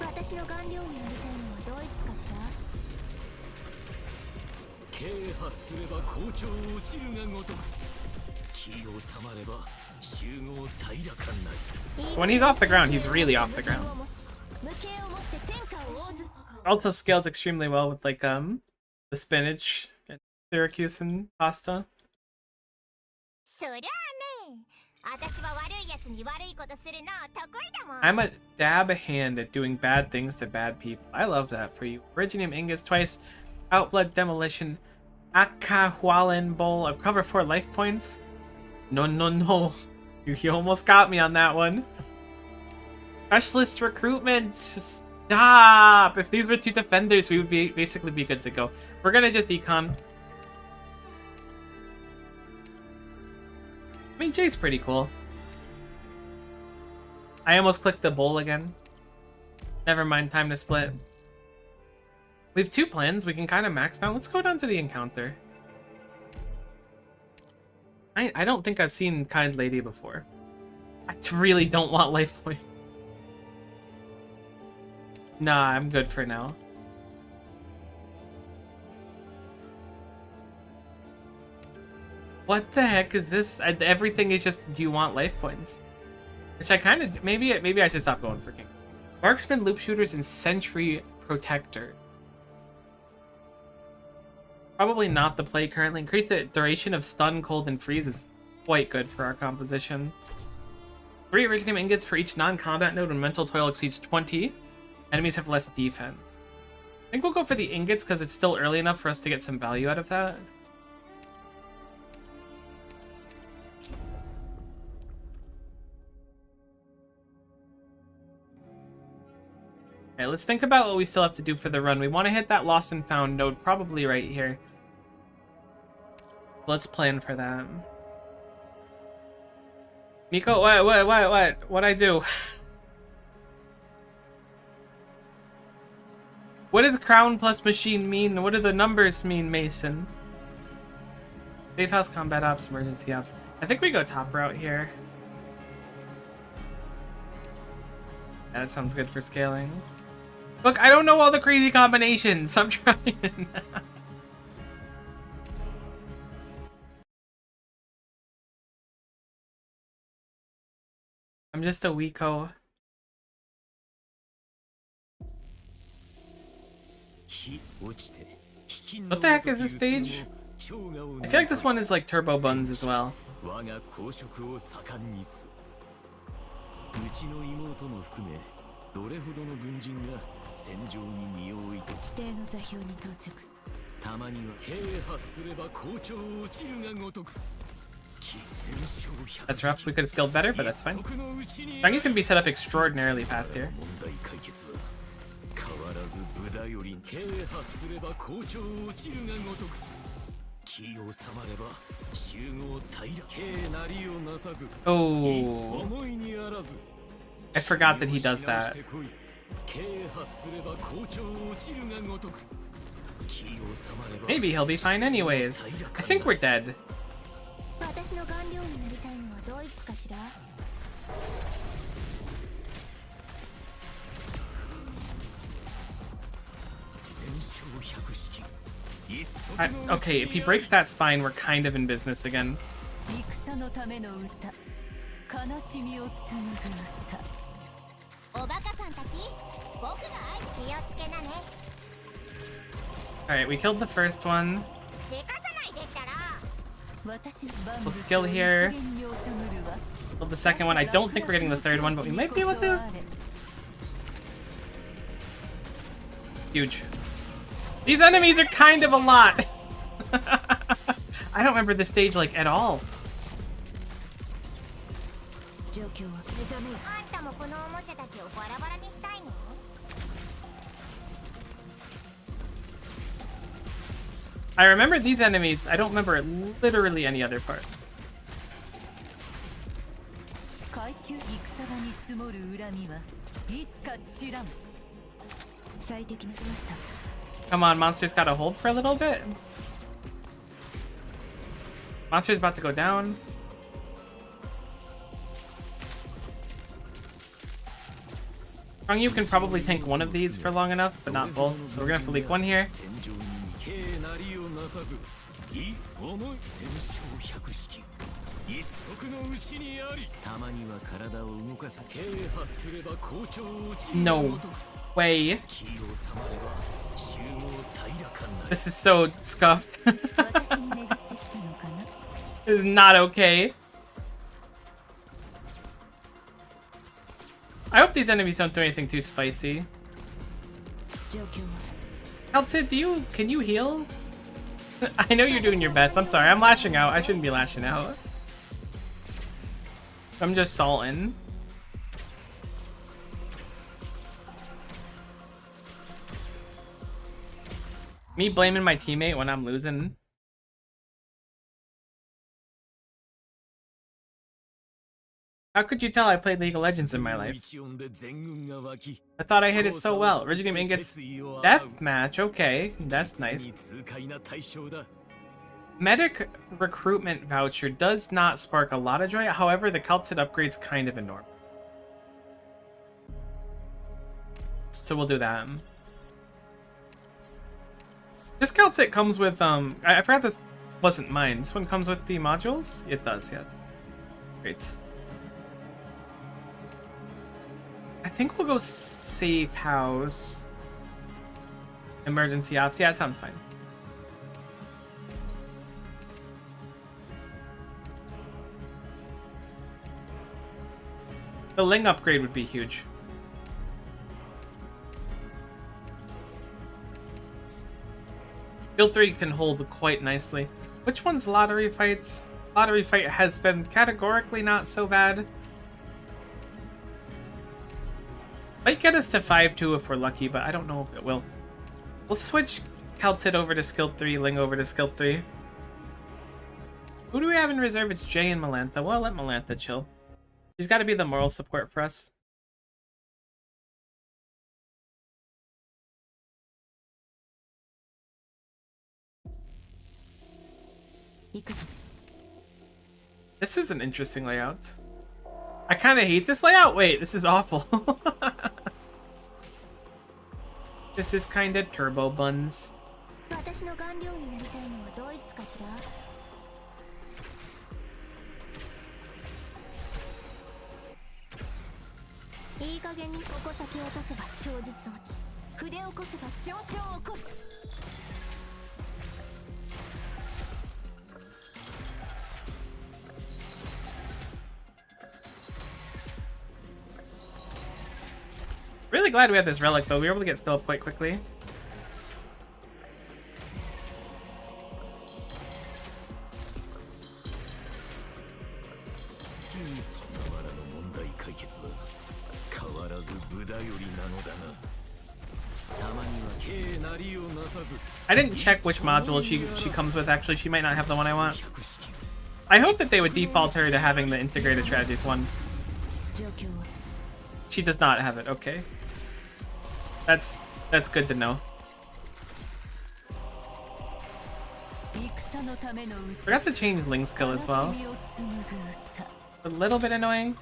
私の顔料になりたいのはドイツかしら。啓発すれば好調落ちるがごとく。気を収まれば集合平らかなり。 When he's off the ground, he's really off the ground. Also scales extremely well with like the spinach and Syracuse and pasta. そりゃあね、私は悪いやつに悪いことするの得意だもん。 I'm a dab a hand at doing bad things to bad people. I love that for you. Originium Ingots twice, Outblood Demolition, Akahualan Bowl, of cover 4 life points. No, no, no. You almost got me on that one. Specialist Recruitment. Stop! If these were 2 defenders, we would basically be good to go. We're gonna just econ. I mean, Jay's pretty cool. I almost clicked the bowl again. Never mind, time to split. We have 2 plans. We can kind of max down. Let's go down to the encounter. I don't think I've seen Kind Lady before. I really don't want life points. Nah, I'm good for now. What the heck is this? Everything is just, do you want life points? Which I kind of, maybe I should stop going for King. Marksman, Loop Shooters, and Sentry Protector. Probably not the play currently. Increase the duration of Stun, Cold, and Freeze is quite good for our composition. 3 Originium Ingots for each non-combat node when Mental Toil exceeds 20. Enemies have less defense. I think we'll go for the Ingots because it's still early enough for us to get some value out of that. Okay, let's think about what we still have to do for the run. We want to hit that Lost and Found node probably right here. Let's plan for that. Nico, what? What'd I do? What does crown plus machine mean? What do the numbers mean, Mason? Safe house, combat ops, emergency ops. I think we go top route here. Yeah, that sounds good for scaling. Look, I don't know all the crazy combinations. I'm trying. I'm just a weeko. What the heck is this stage? I feel like this one is like Turbo Buns as well. That's rough. We could have skilled better, but that's fine. Rangi's gonna be set up extraordinarily fast here. Oh, I forgot that he does that. Maybe he'll be fine anyways. I think we're dead. Okay, if he breaks that spine, we're kind of in business again. Alright, we killed the first one. We'll skill here. Killed the second one. I don't think we're getting the third one, but we might be able to. Huge. These enemies are kind of a lot. I don't remember this stage like at all. I remember these enemies. I don't remember literally any other part. Come on, Monster's got to hold for a little bit. Monster's about to go down. You can probably tank one of these for long enough, but not both. So we're gonna have to leak one here. No way. This is so scuffed. This is not okay. I hope these enemies don't do anything too spicy. Altid, can you heal? I know you're doing your best. I'm sorry, I'm lashing out. I shouldn't be lashing out. I'm just salting. Me blaming my teammate when I'm losing. How could you tell I played League of Legends in my life? I thought I hit it so well. Originium Ingots Deathmatch, okay. That's nice. Medic recruitment voucher does not spark a lot of joy. However, the Calcid upgrade's kind of enormous. So we'll do that. This Calcid comes with, I forgot this wasn't mine. This one comes with the modules? It does, yes. Great. I think we'll go safe house. Emergency ops. Yeah, that sounds fine. The Ling upgrade would be huge. Guild 3 can hold quite nicely. Which one's lottery fights? Lottery fight has been categorically not so bad. Might get us to 5-2 if we're lucky, but I don't know if it will. We'll switch Calcid over to skill 3, Ling over to skill 3. Who do we have in reserve? It's Jay and Melantha. Well, I'll let Melantha chill. She's got to be the moral support for us. This is an interesting layout. I kind of hate this layout. Wait, this is awful. This is kind of turbo buns. Really glad we had this relic though. We were able to get skill up quite quickly. I didn't check which module she comes with actually. She might not have the one I want. I hope that they would default her to having the integrated strategies one. She does not have it, okay. That's good to know. Forgot to change Ling skill as well. A little bit annoying.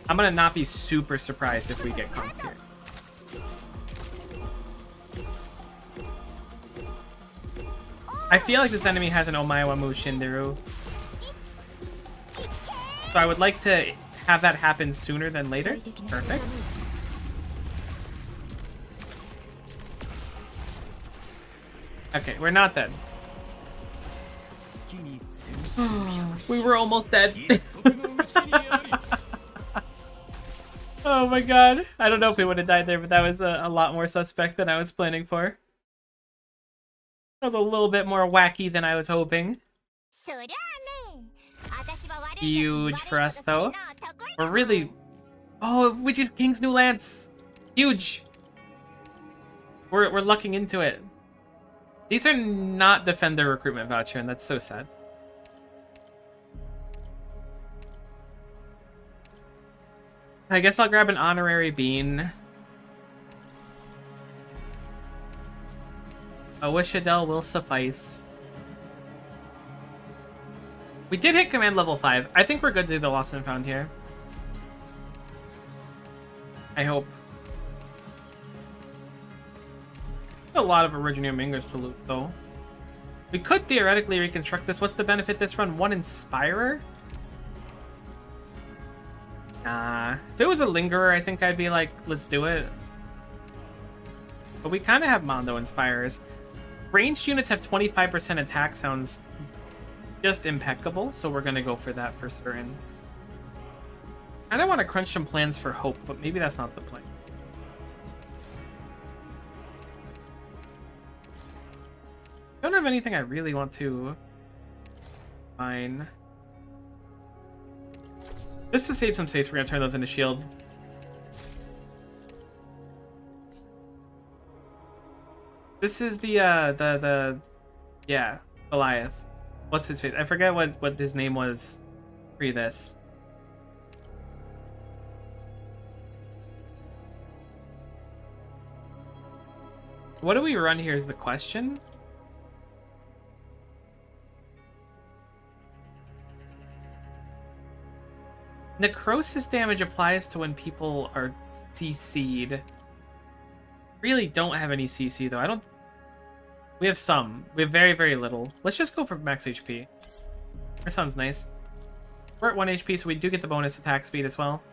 I'm gonna not be super surprised if we get conked here. I feel like this enemy has an Omaewa Mu Shinderu. So I would like to have that happen sooner than later. Perfect. Okay, we're not dead. We were almost dead. Oh my god. I don't know if we would have died there, but that was a lot more suspect than I was planning for. That was a little bit more wacky than I was hoping. Huge for us though. We're really... Oh, which is King's New Lance. Huge. We're lucking into it. These are not Defender recruitment voucher, and that's so sad. I guess I'll grab an honorary bean. A Wishadel will suffice. We did hit command level 5. I think we're good to do the Lost and Found here. I hope. A lot of Originium Mingers to loot, though. We could theoretically reconstruct this. What's the benefit this run? 1 Inspirer? Nah. If it was a Lingerer, I think I'd be like, let's do it. But we kind of have Mondo Inspirers. Ranged units have 25% attack, sounds just impeccable, so we're going to go for that for certain. I don't want to crunch some plans for Hope, but maybe that's not the plan. Don't have anything I really want to mine. Just to save some space, we're going to turn those into shield. This is the yeah, Goliath. What's his face? I forget what his name was pre this. What do we run here is the question. Necrosis damage applies to when people are CC'd. Really don't have any CC though. I don't. We have some. We have very, very little. Let's just go for max HP. That sounds nice. We're at 1 HP, so we do get the bonus attack speed as well.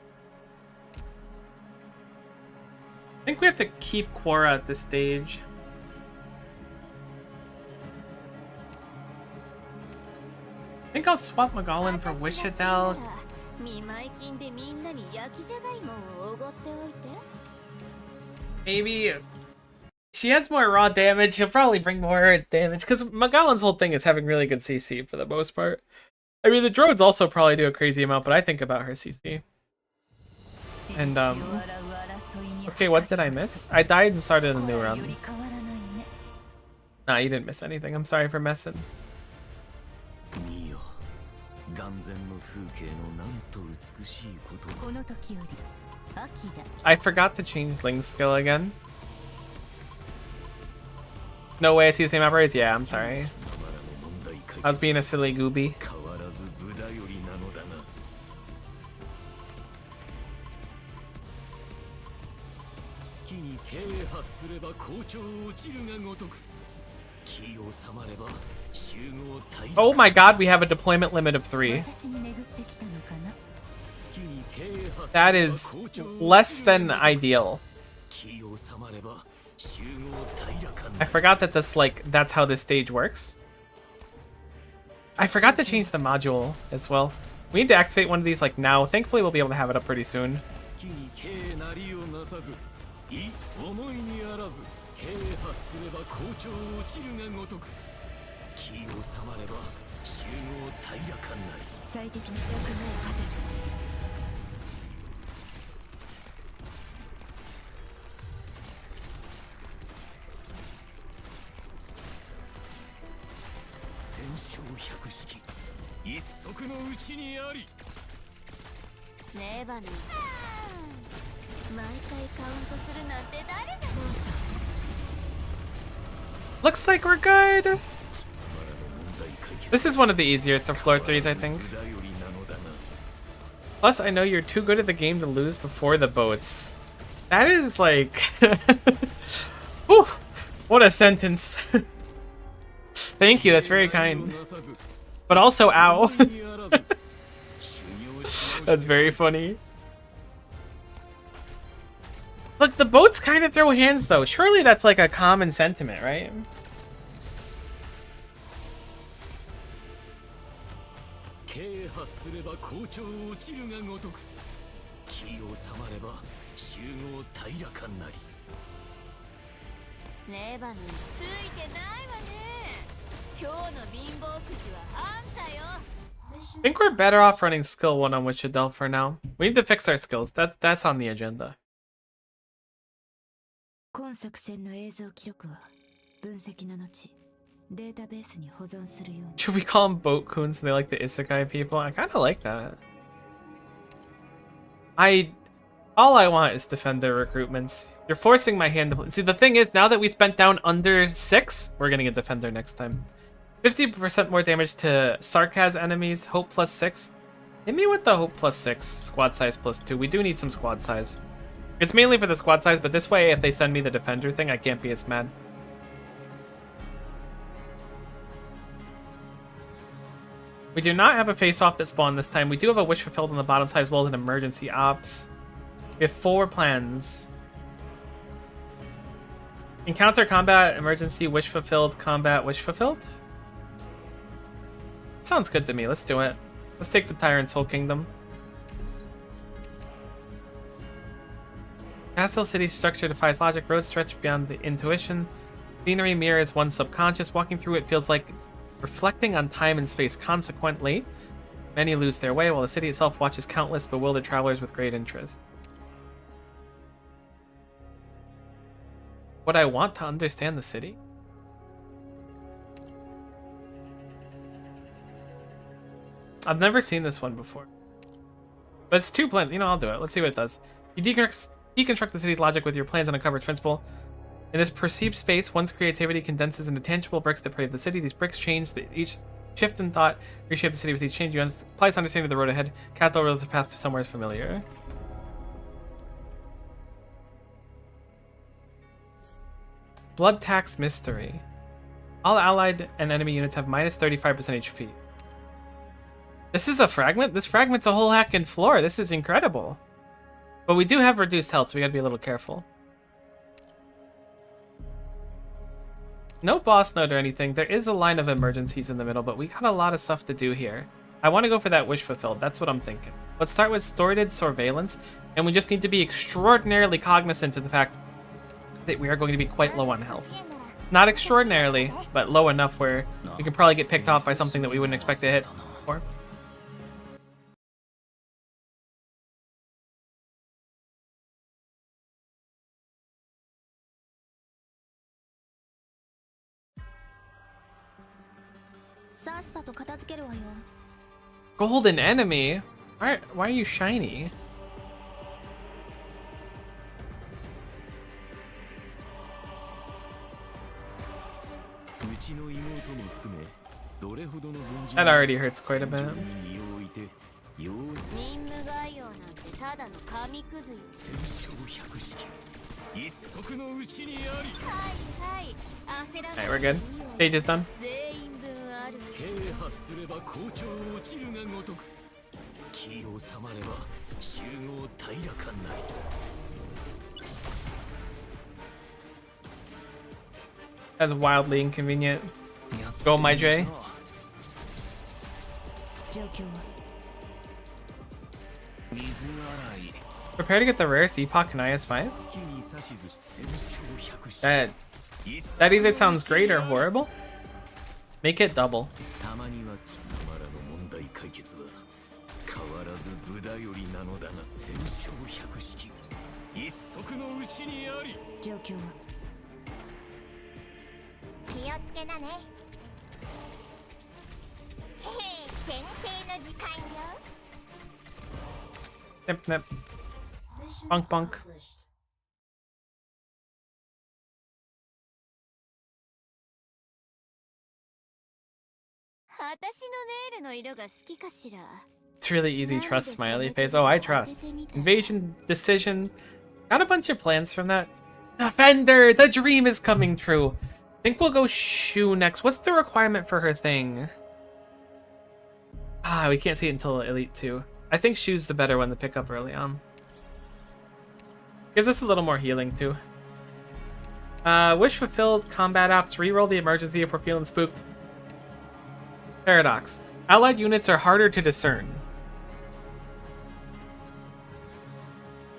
I think we have to keep Quora at this stage. I think I'll swap Magallan for Wishadel. Maybe she has more raw damage. She'll probably bring more damage because Magallan's whole thing is having really good CC for the most part. I mean, the droids also probably do a crazy amount, but I think about her CC. And okay, what did I miss? I died and started a new run. Nah, you didn't miss anything. I'm sorry for messing. I forgot to change Ling's skill again. No way I see the same operators? Yeah, I'm sorry. I was being a silly gooby. Oh my god, we have a deployment limit of 3. That is less than ideal. I forgot that that's how this stage works. I forgot to change the module as well. We need to activate one of these like now. Thankfully we'll be able to have it up pretty soon. Looks like we're good. This is one of the easier floor 3s, I think. Plus, I know you're too good at the game to lose before the boats. That is like... Whew, what a sentence. Thank you, that's very kind. But also, ow. That's very funny. Look, the boats kind of throw hands, though. Surely that's like a common sentiment, right? I think we're better off running skill 1 on Wishadel for now. We need to fix our skills. That's on the agenda. Should we call them boat coons? They like the isekai people. I kind of like that. All I want is defender recruitments. You're forcing my hand to... See, the thing is, now that we spent down under 6, we're getting a defender next time. 50% more damage to Sarkaz enemies. Hope plus 6. Hit me with the Hope plus 6. Squad size plus 2. We do need some squad size. It's mainly for the squad size, but this way, if they send me the defender thing, I can't be as mad. We do not have a face-off that spawned this time. We do have a wish fulfilled on the bottom side as well as an emergency ops. We have 4 plans. Encounter, combat, emergency, wish fulfilled, combat, wish fulfilled? Sounds good to me. Let's do it. Let's take the Tyrant Soul Kingdom. Castle City structure defies logic. Roads stretch beyond the intuition. Scenery mirrors one's subconscious. Walking through it feels like reflecting on time and space. Consequently, many lose their way, while the city itself watches countless bewildered travelers with great interest. Would I want to understand the city? I've never seen this one before. But it's 2 plans. You know, I'll do it. Let's see what it does. You deconstruct the city's logic with your plans and uncover its principle. In this perceived space, one's creativity condenses into tangible bricks that pave the city. These bricks change each shift in thought, reshape the city with each change. You apply its understanding of the road ahead, cast over the path to somewhere familiar. Blood Tax Mystery. All allied and enemy units have minus 35% HP. This is a fragment? This fragment's a whole hacking floor. This is incredible. But we do have reduced health, so we gotta be a little careful. No boss note or anything. There is a line of emergencies in the middle, but we got a lot of stuff to do here. I want to go for that wish fulfilled. That's what I'm thinking. Let's start with Sordid Surveillance, and we just need to be extraordinarily cognizant of the fact that we are going to be quite low on health. Not extraordinarily, but low enough where we can probably get picked off by something that we wouldn't expect to hit for. Golden enemy? Why are you shiny? うちの妹も含めどれほどの軍人 That already hurts quite a bit. 身を置いてよう任務概要なんてただの紙くずよ。戦勝百式一足のうちにありはいはい焦ら Alright, we're good. Stage is done. 全員分ある。軽発すれば校長落ちるがごとく気を収まれば集合平らかなり That's wildly inconvenient. Go, my J. 状況は 水洗い Prepare to get the rarest epoch in IS5? 好きに指図戦勝百式 That either sounds great or horrible. Make it double. たまには貴様らの問題解決は変わらず無駄よりなのだが戦勝百式一足のうちにあり状況は気をつけなね。へへ、先生の時間よ。 Nip, nip. Bunk, bunk. 私のネイルの色が好きかしら。 It's really easy. Trust smiley face. Oh, I trust. Invasion decision. Got a bunch of plans from that. Defender, the dream is coming true. Think we'll go Shu next. What's the requirement for her thing? Ah, we can't see it until Elite 2. I think Shu's the better one to pick up early on. Gives us a little more healing too. Wish fulfilled, combat ops, reroll the emergency if we're feeling spooked. Paradox. Allied units are harder to discern.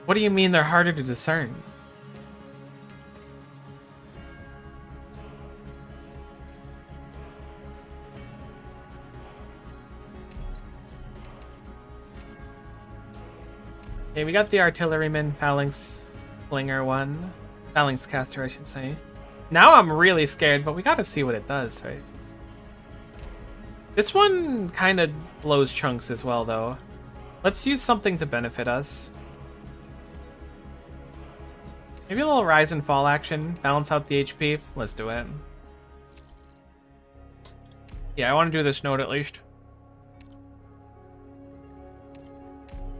What do you mean they're harder to discern? Okay, we got the artilleryman, phalanx flinger one. Phalanx caster, I should say. Now I'm really scared, but we gotta see what it does, right? This one kind of blows chunks as well, though. Let's use something to benefit us. Maybe a little rise and fall action, balance out the HP. Let's do it. Yeah, I want to do this node at least.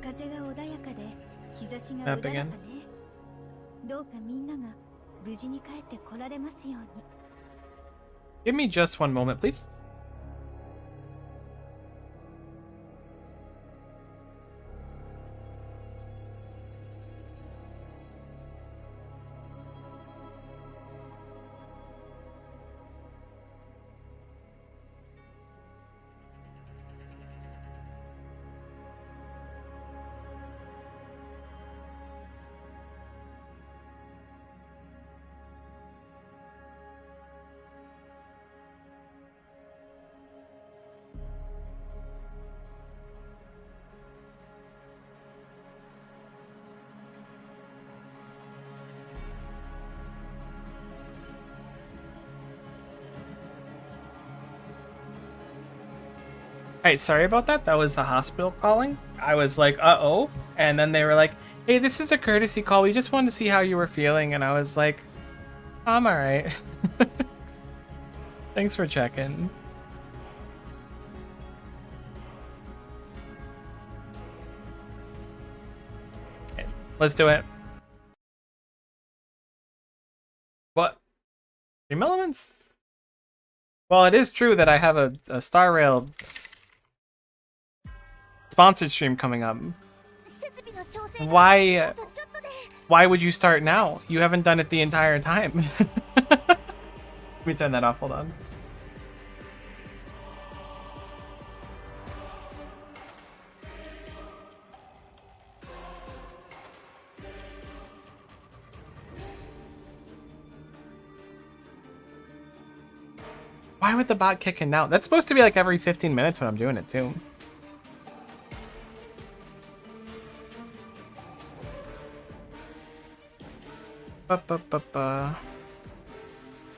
風が穏やかで日差しがうららかね。どうかみんなが無事に帰ってこられますように。 Give me just one moment, please. Alright, sorry about that. That was the hospital calling. I was like, uh-oh. And then they were like, hey, this is a courtesy call. We just wanted to see how you were feeling. And I was like, I'm alright. Thanks for checking. Okay, let's do it. What? Dream Elements? Well, it is true that I have a Star Rail sponsored stream coming up. Why would you start now? You haven't done it the entire time. Let me turn that off, hold on. Why would the bot kick in now? That's supposed to be like every 15 minutes when I'm doing it too.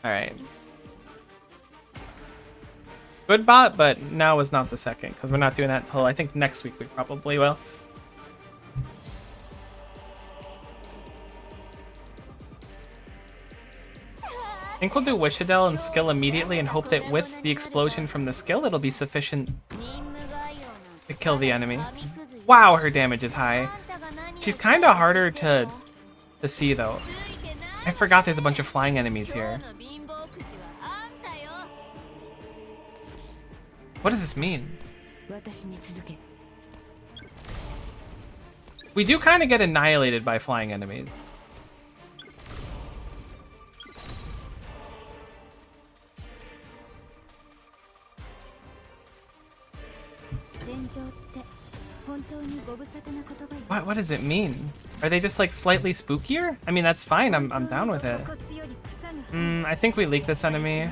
Alright. Good bot, but now is not the second, because we're not doing that until I think next week we probably will. I think we'll do Wishadel and skill immediately and hope that with the explosion from the skill it'll be sufficient to kill the enemy. Wow, her damage is high. She's kind of harder to see though. I forgot there's a bunch of flying enemies here. What does this mean? We do kind of get annihilated by flying enemies. What does it mean? Are they just like slightly spookier? I mean, that's fine. I'm down with it. I think we leak this enemy.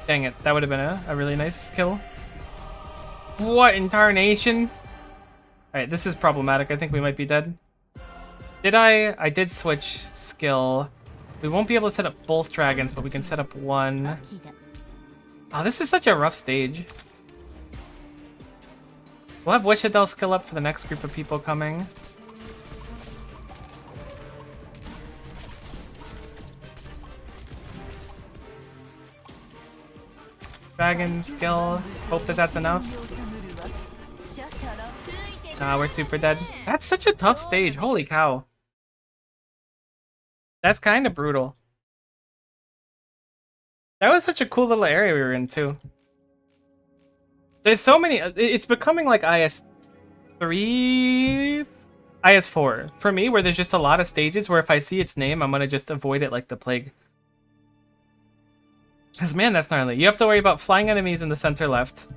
Dang it, that would have been a really nice kill. What in tarnation? Alright, this is problematic. I think we might be dead. I did switch skill. We won't be able to set up both dragons, but we can set up one. Oh, this is such a rough stage. We'll have Wishadel skill up for the next group of people coming. Dragon skill. Hope that that's enough. Nah, we're super dead. That's such a tough stage. Holy cow. That's kind of brutal. That was such a cool little area we were in, too. There's so many... It's becoming like IS3... IS4. For me, where there's just a lot of stages where if I see its name, I'm gonna just avoid it like the plague. Because, man, that's gnarly. You have to worry about flying enemies in the center left,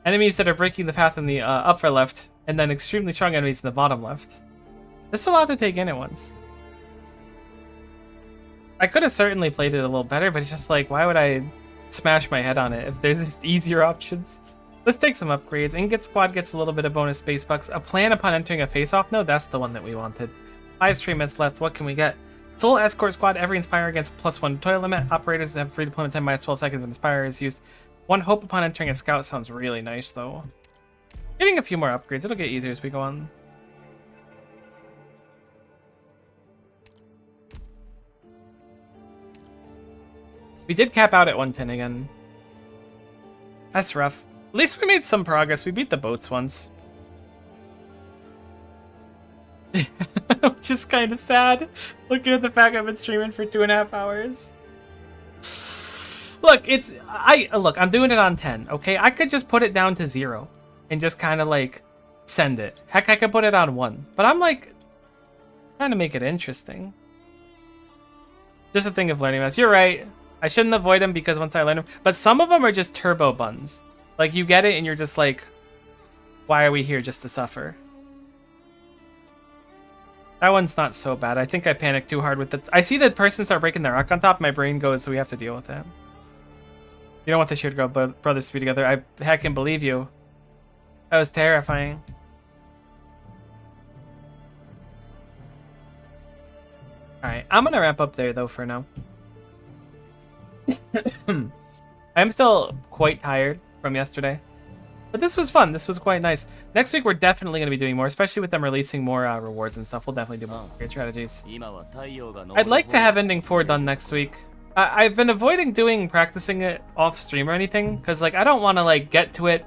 enemies that are breaking the path in the upper left, and then extremely strong enemies in the bottom left. There's a lot to take in at once. I could have certainly played it a little better, but it's just like, why would I smash my head on it if there's just easier options? Let's take some upgrades. Ingot Squad gets a little bit of bonus space bucks. A plan upon entering a face-off node, that's the one that we wanted. 5 stream minutes left, what can we get? Soul Escort Squad, every Inspire gets +1 toil limit. Operators have free deployment time -12 seconds when Inspire is used. 1 hope upon entering a scout sounds really nice though. Getting a few more upgrades, it'll get easier as we go on. We did cap out at 110 again. That's rough. At least we made some progress. We beat the boats once. Which is kind of sad. Looking at the fact I've been streaming for 2.5 hours. Look, look, I'm doing it on 10, okay? I could just put it down to 0 and just kind of like send it. Heck, I could put it on 1. But I'm like trying to make it interesting. Just a thing of learning this. You're right. I shouldn't avoid them because once I learn them, but some of them are just turbo buns. Like you get it and you're just like, why are we here just to suffer? That one's not so bad. I think I panicked too hard with it. I see the person start breaking their rock on top. My brain goes, so we have to deal with that. You don't want the shared girl brothers to be together. I heckin' believe you. That was terrifying. Alright, I'm gonna wrap up there though for now. I'm still quite tired from yesterday. But this was fun. This was quite nice. Next week we're definitely going to be doing more, especially with them releasing more rewards and stuff. We'll definitely do more great strategies. I'd like to have Ending 4 done next week. I've been avoiding practicing it off stream or anything, because like I don't want to like get to it,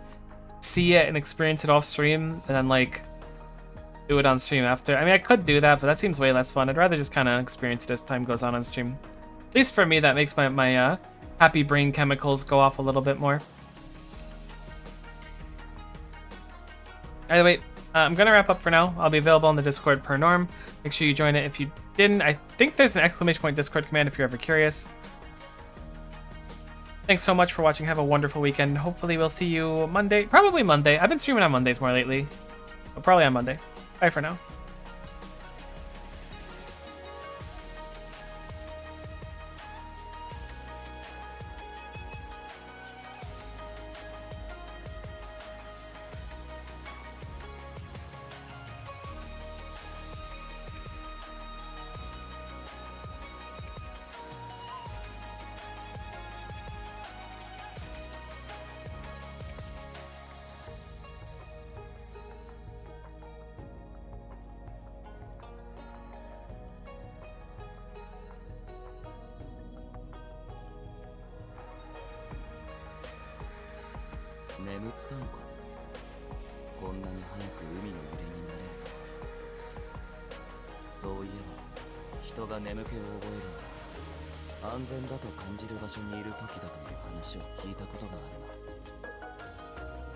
see it, and experience it off stream, and then like do it on stream after. I mean, I could do that, but that seems way less fun. I'd rather just kind of experience it as time goes on stream. At least for me, that makes my happy brain chemicals go off a little bit more. Anyway, I'm going to wrap up for now. I'll be available on the Discord per norm. Make sure you join it if you didn't. I think there's an ! Discord command if you're ever curious. Thanks so much for watching. Have a wonderful weekend. Hopefully we'll see you Monday. Probably Monday. I've been streaming on Mondays more lately. But probably on Monday. Bye for now.眠ったのか。こんなに早く海の揺れになれると。そういえば人が眠気を覚えるのは安全だと感じる場所にいる時だという話を聞いたことがあるな。